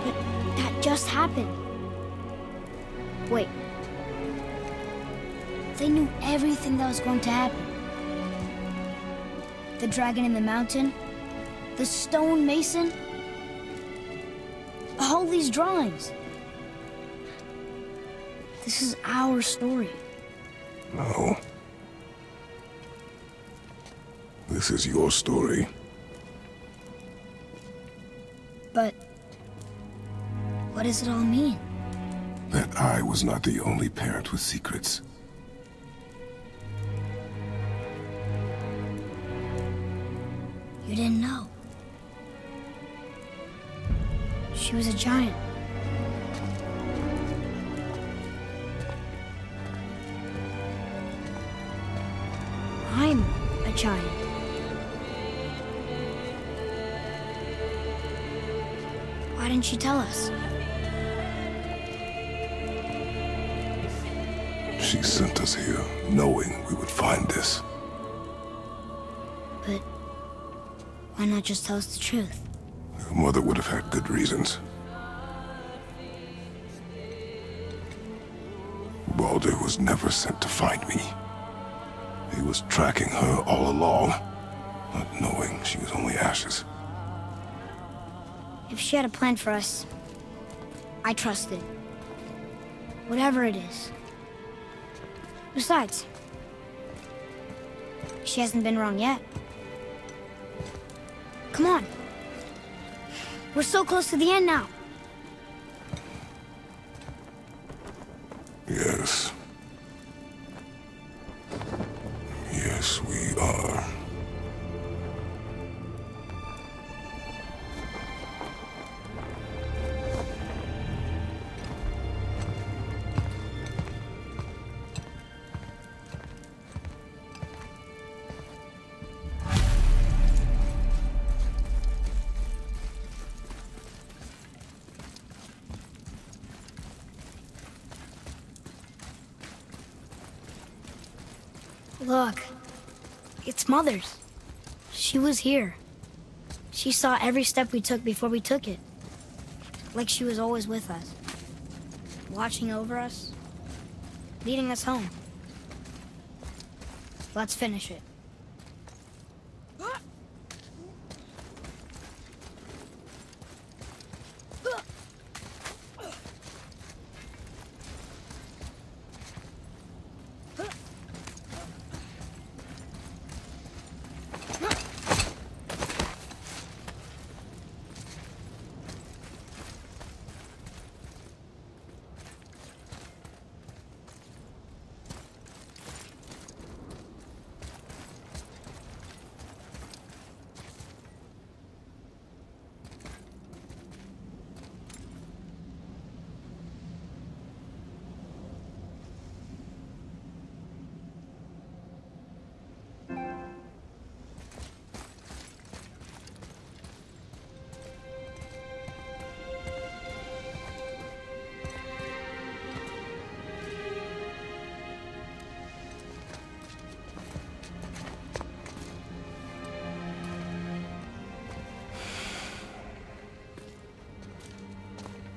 But that just happened. Wait. They knew everything that was going to happen. The dragon in the mountain, the stone mason, all these drawings. This is our story. No. This is your story. But what does it all mean? That I was not the only parent with secrets. You didn't know. She was a giant. I'm a giant. Why didn't she tell us? She sent us here, knowing we would find this. But why not just tell us the truth? Your mother would have had good reasons. Baldur was never sent to find me. He was tracking her all along, not knowing she was only ashes. If she had a plan for us, I trust it. Whatever it is. Besides, she hasn't been wrong yet. Come on. We're so close to the end now. Yes. Yes, we are. Look, it's Mother's. She was here. She saw every step we took before we took it. Like she was always with us. Watching over us. Leading us home. Let's finish it.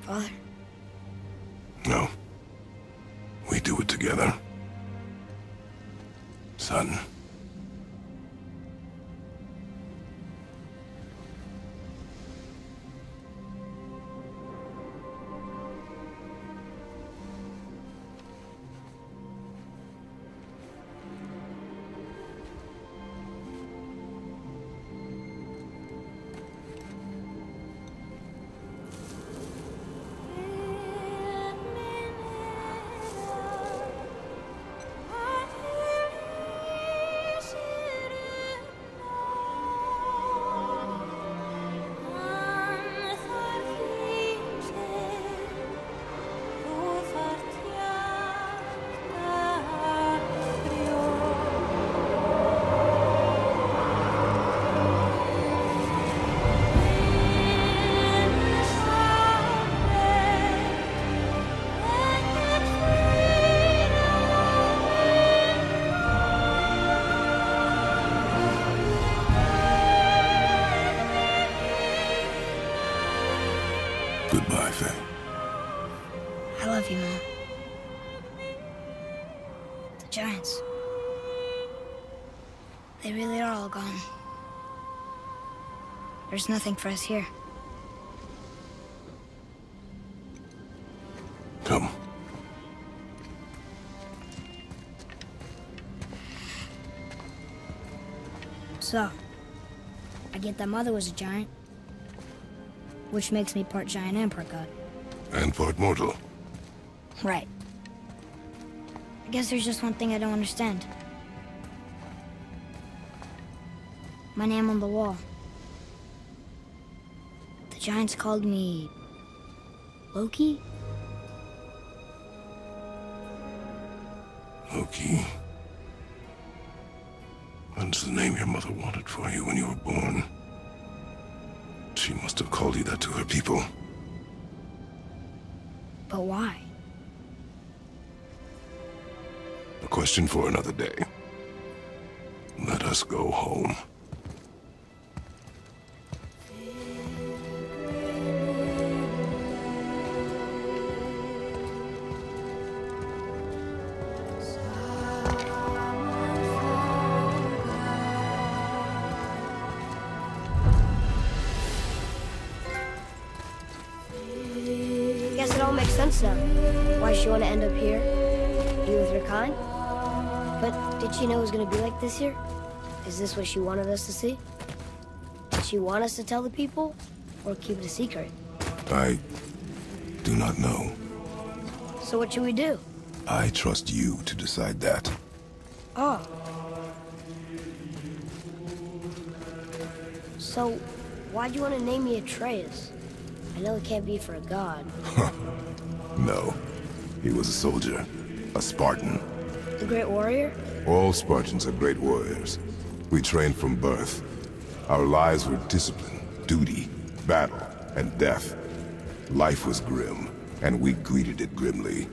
Father? No. We do it together. Son. Goodbye, Faye. I love you, Mom. The Giants. They really are all gone. There's nothing for us here. Come. So, I get that Mother was a giant, which makes me part giant and part god. And part mortal. Right. I guess there's just one thing I don't understand. My name on the wall. The Giants called me... Loki? Loki. That's the name your mother wanted for you when you were born. She must have called you that to her people. But why? A question for another day. Let us go home. Guess it all makes sense now. Why she want to end up here, be with her kind. But did she know it was going to be like this here? Is this what she wanted us to see? Did she want us to tell the people, or keep it a secret? I do not know. So what should we do? I trust you to decide that. Oh. So, why'd you want to name me Atreus? I know it can't be for a god. No. He was a soldier. A Spartan. The Great Warrior? All Spartans are great warriors. We trained from birth. Our lives were discipline, duty, battle, and death. Life was grim, and we greeted it grimly.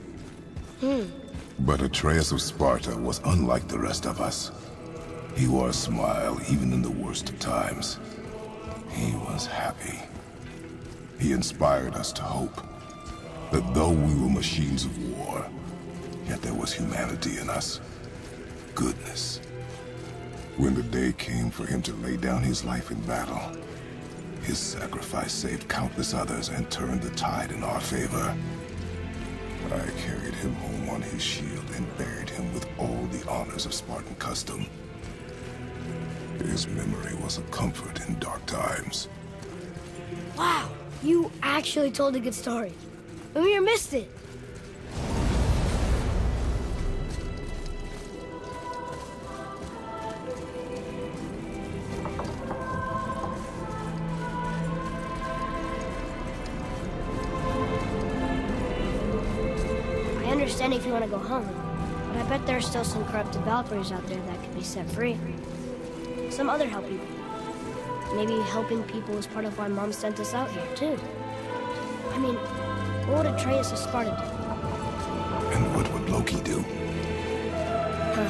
But Atreus of Sparta was unlike the rest of us. He wore a smile even in the worst of times. He was happy. He inspired us to hope that though we were machines of war, yet there was humanity in us. Goodness. When the day came for him to lay down his life in battle, his sacrifice saved countless others and turned the tide in our favor. I carried him home on his shield and buried him with all the honors of Spartan custom. His memory was a comfort in dark times. Wow, you actually told a good story. Mimir missed it. I understand if you want to go home, but I bet there are still some corrupted Valkyries out there that could be set free. Some other help people. Maybe helping people was part of why Mom sent us out here, too. I mean, what would Atreus of Sparta do? And what would Loki do? Huh.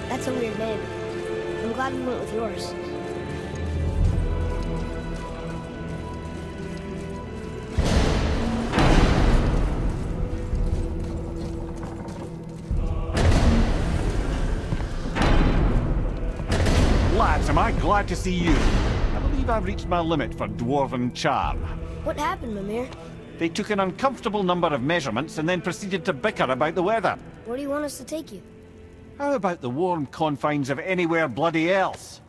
That's a weird name. I'm glad we went with yours. Lads, am I glad to see you. I believe I've reached my limit for dwarven charm. What happened, Mimir? They took an uncomfortable number of measurements and then proceeded to bicker about the weather. Where do you want us to take you? How about the warm confines of anywhere bloody else?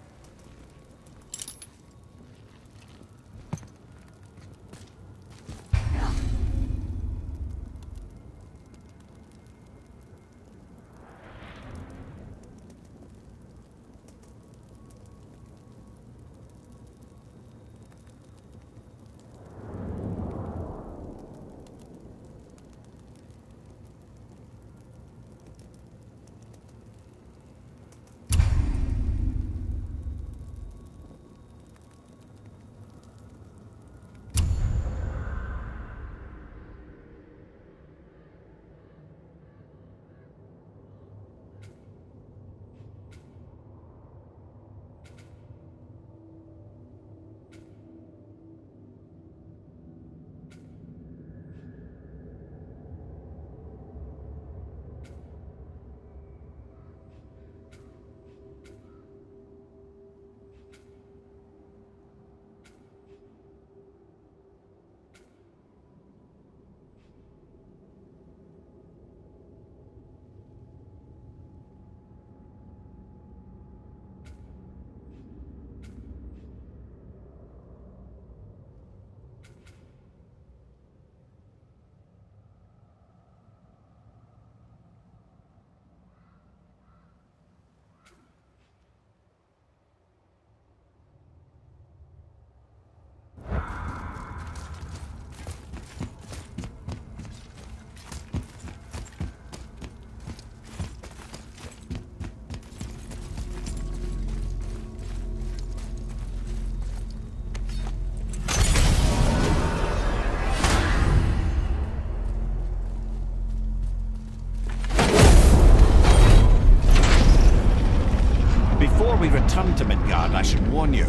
Before we return to Midgard, I should warn you.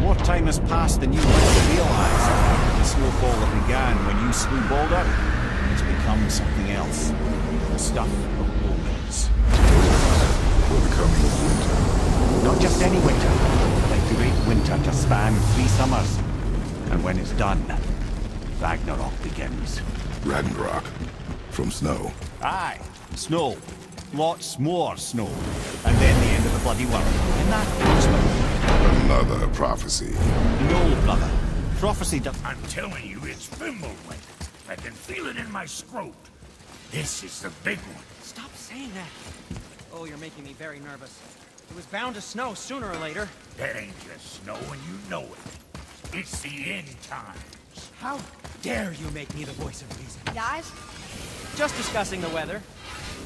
More time has passed than you like to realize. The snowfall that began when you slew Baldur has become something else. The stuff of omens. For the coming of winter. Not just any winter, but a great winter to span 3 summers. And when it's done, Ragnarok begins. Ragnarok? From snow? Aye, snow. Lots more snow. And then the end of the bloody world. And that goes Another prophecy. No, brother. Prophecy does... I'm telling you, it's Fimbulwinter. I can feel it in my scrot. This is the big one. Stop saying that. Oh, you're making me very nervous. It was bound to snow sooner or later. That ain't just snow, and you know it. It's the end times. How dare you make me the voice of reason? Guys? Just discussing the weather.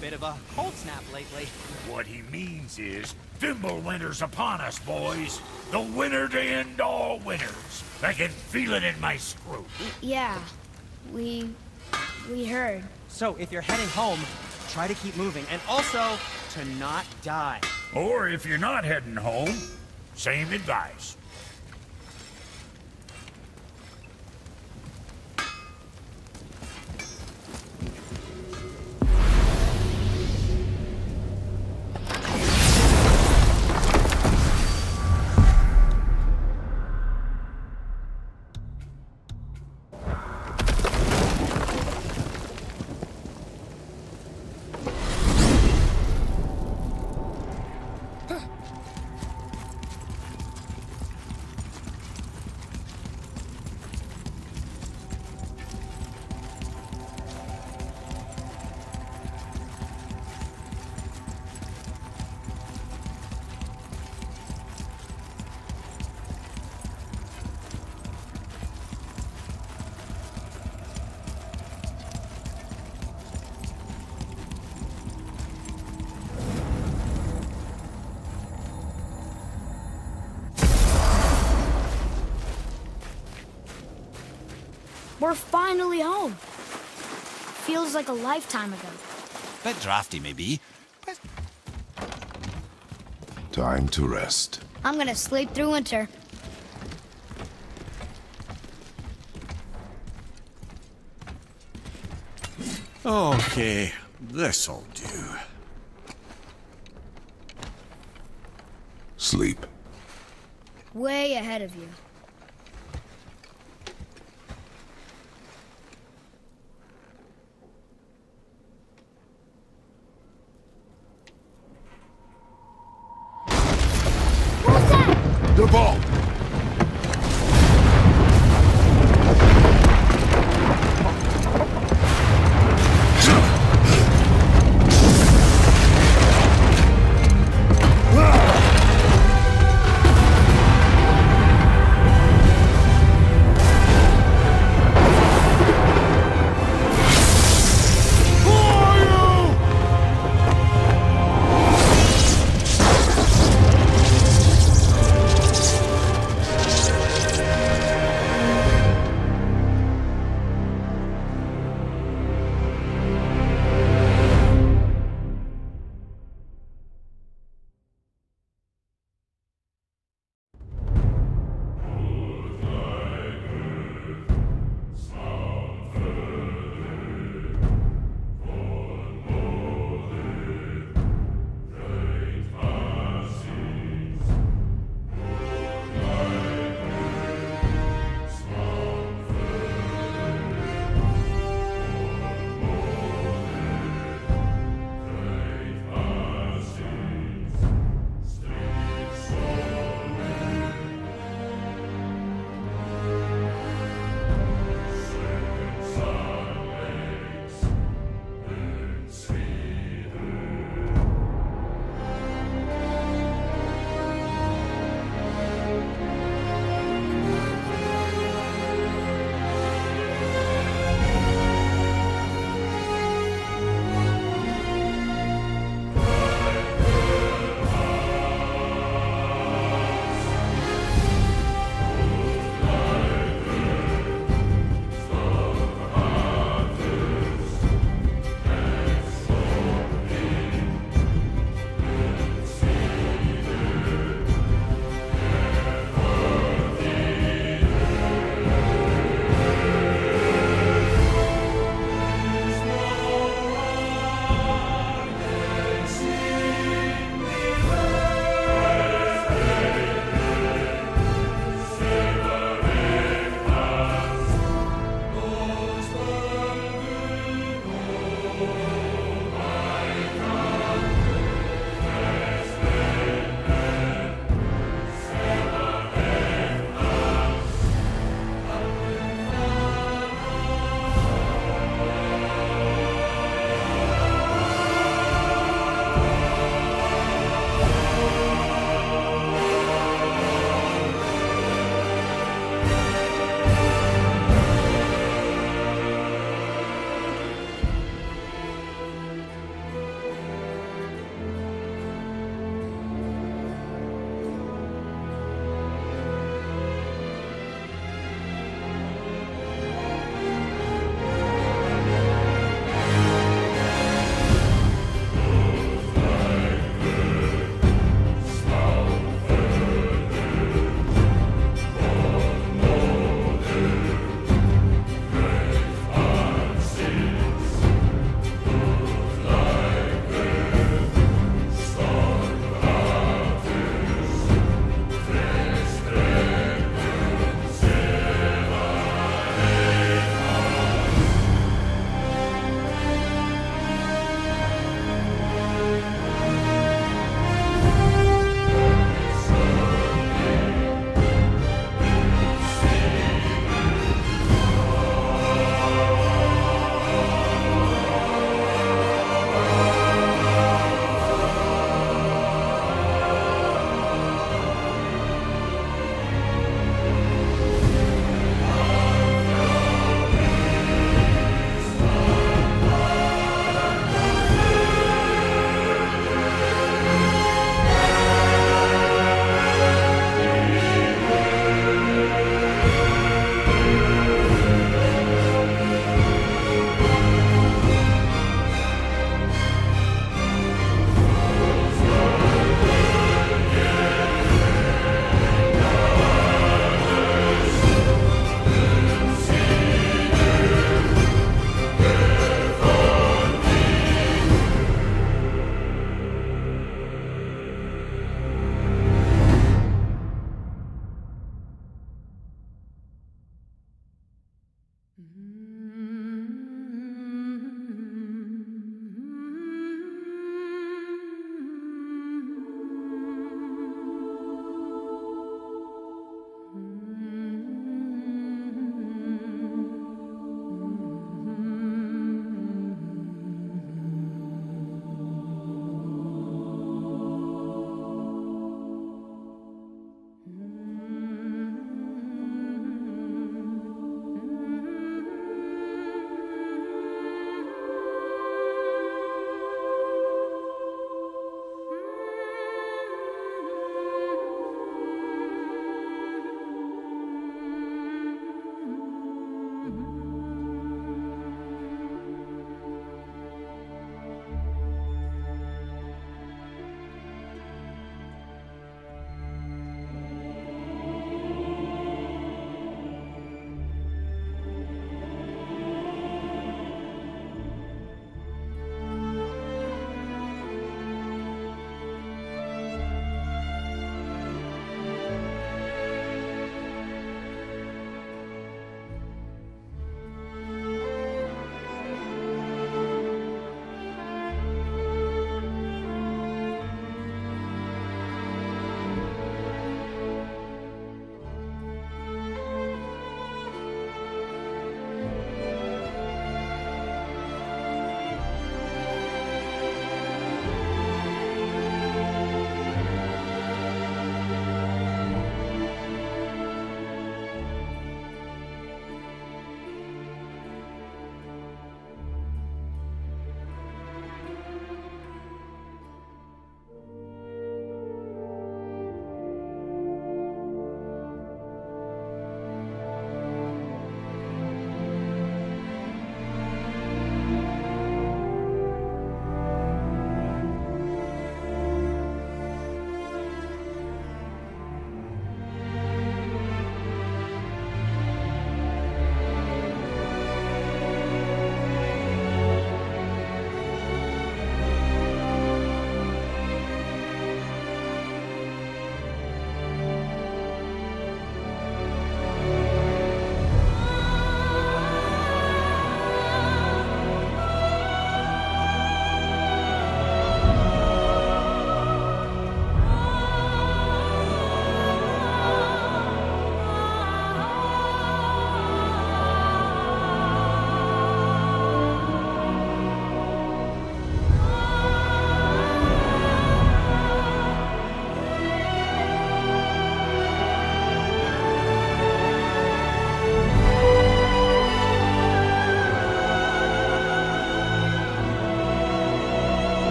Bit of a cold snap lately. What he means is, Fimbulwinter's upon us, boys. The winter to end all winters. I can feel it in my scrot. Yeah, we heard. So, if you're heading home, try to keep moving, and also, to not die. Or if you're not heading home, same advice. We're finally home. Feels like a lifetime ago. Bit drafty, maybe, but... Time to rest. I'm gonna sleep through winter. Okay, this'll do. Sleep. Way ahead of you. The ball!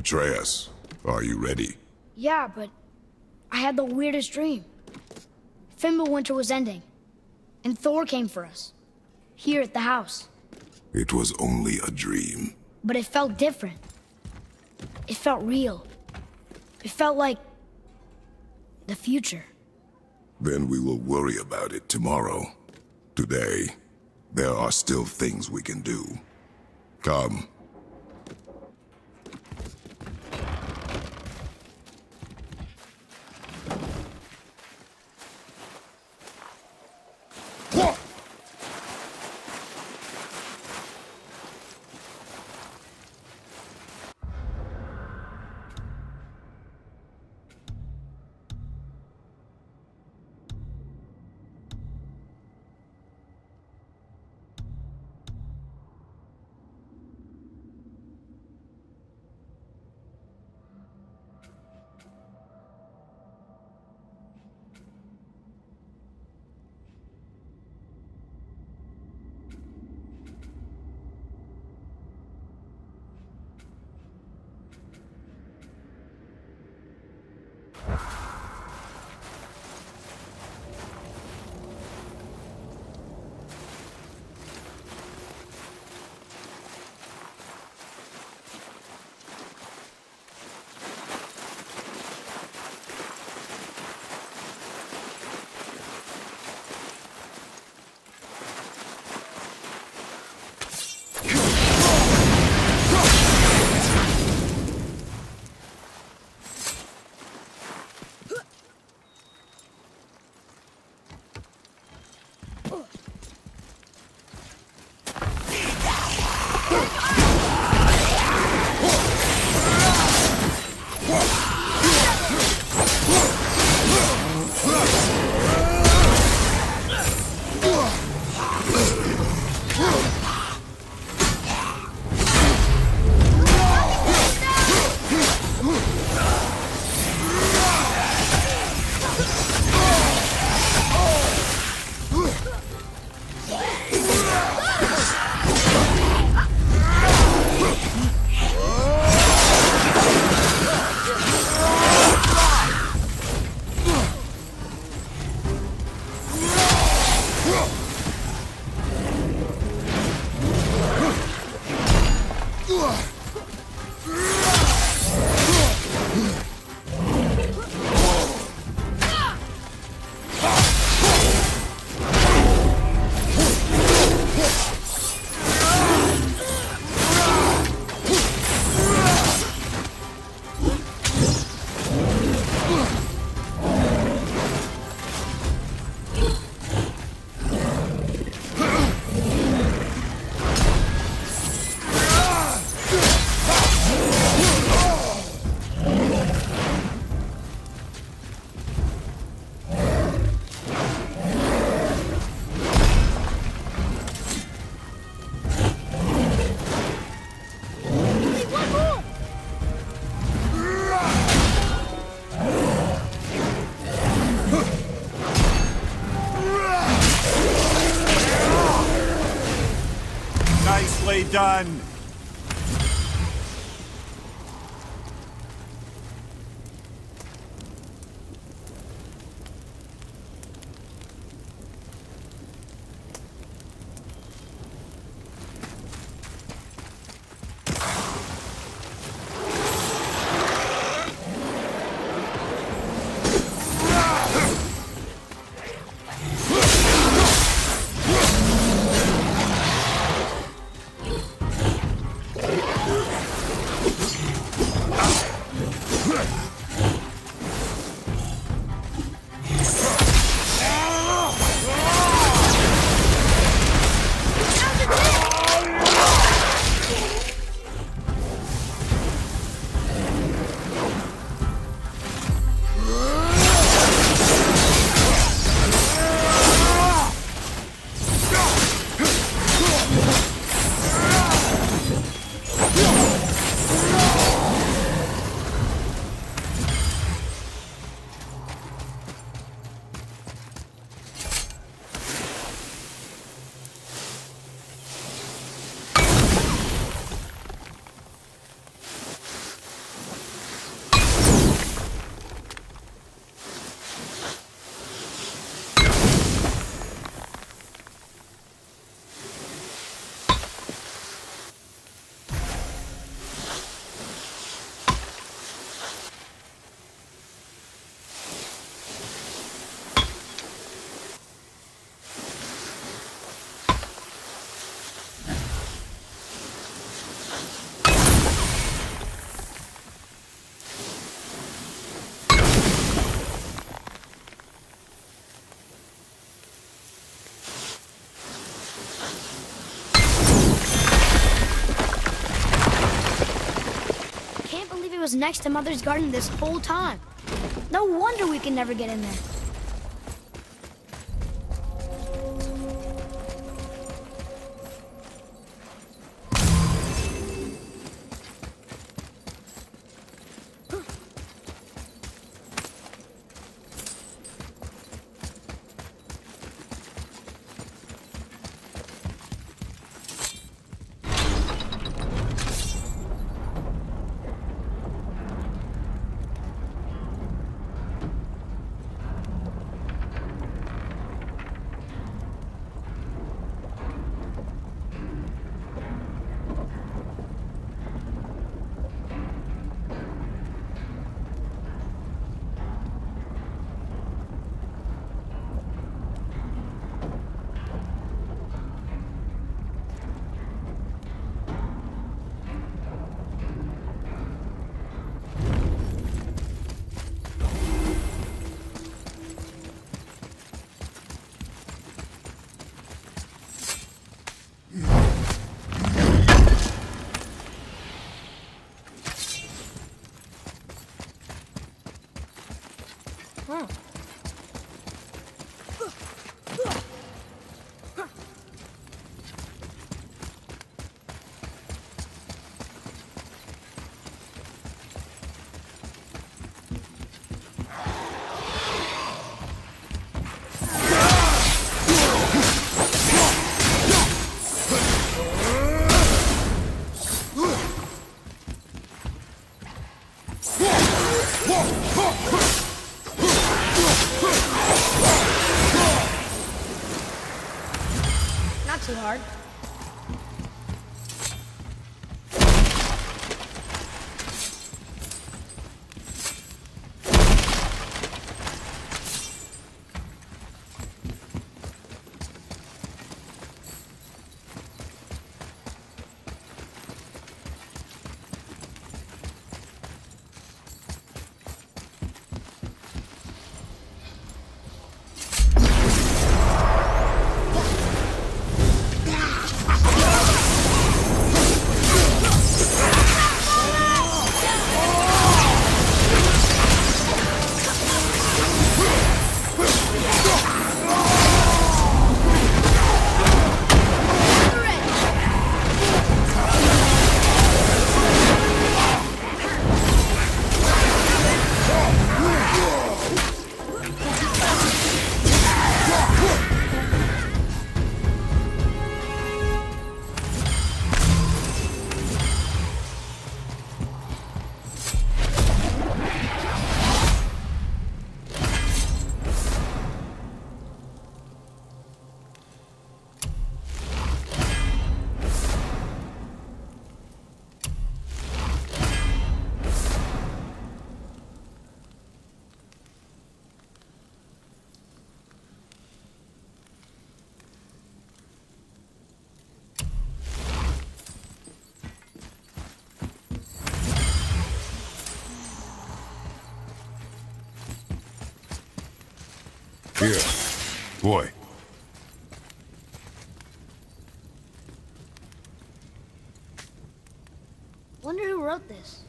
Atreus, are you ready? Yeah, but I had the weirdest dream. Fimbulwinter was ending, and Thor came for us, here at the house. It was only a dream. But it felt different. It felt real. It felt like the future. Then we will worry about it tomorrow. Today, there are still things we can do. Come. Done. was next to Mother's garden this whole time. No wonder we can never get in there. Not too hard. Here, boy. Wonder who wrote this.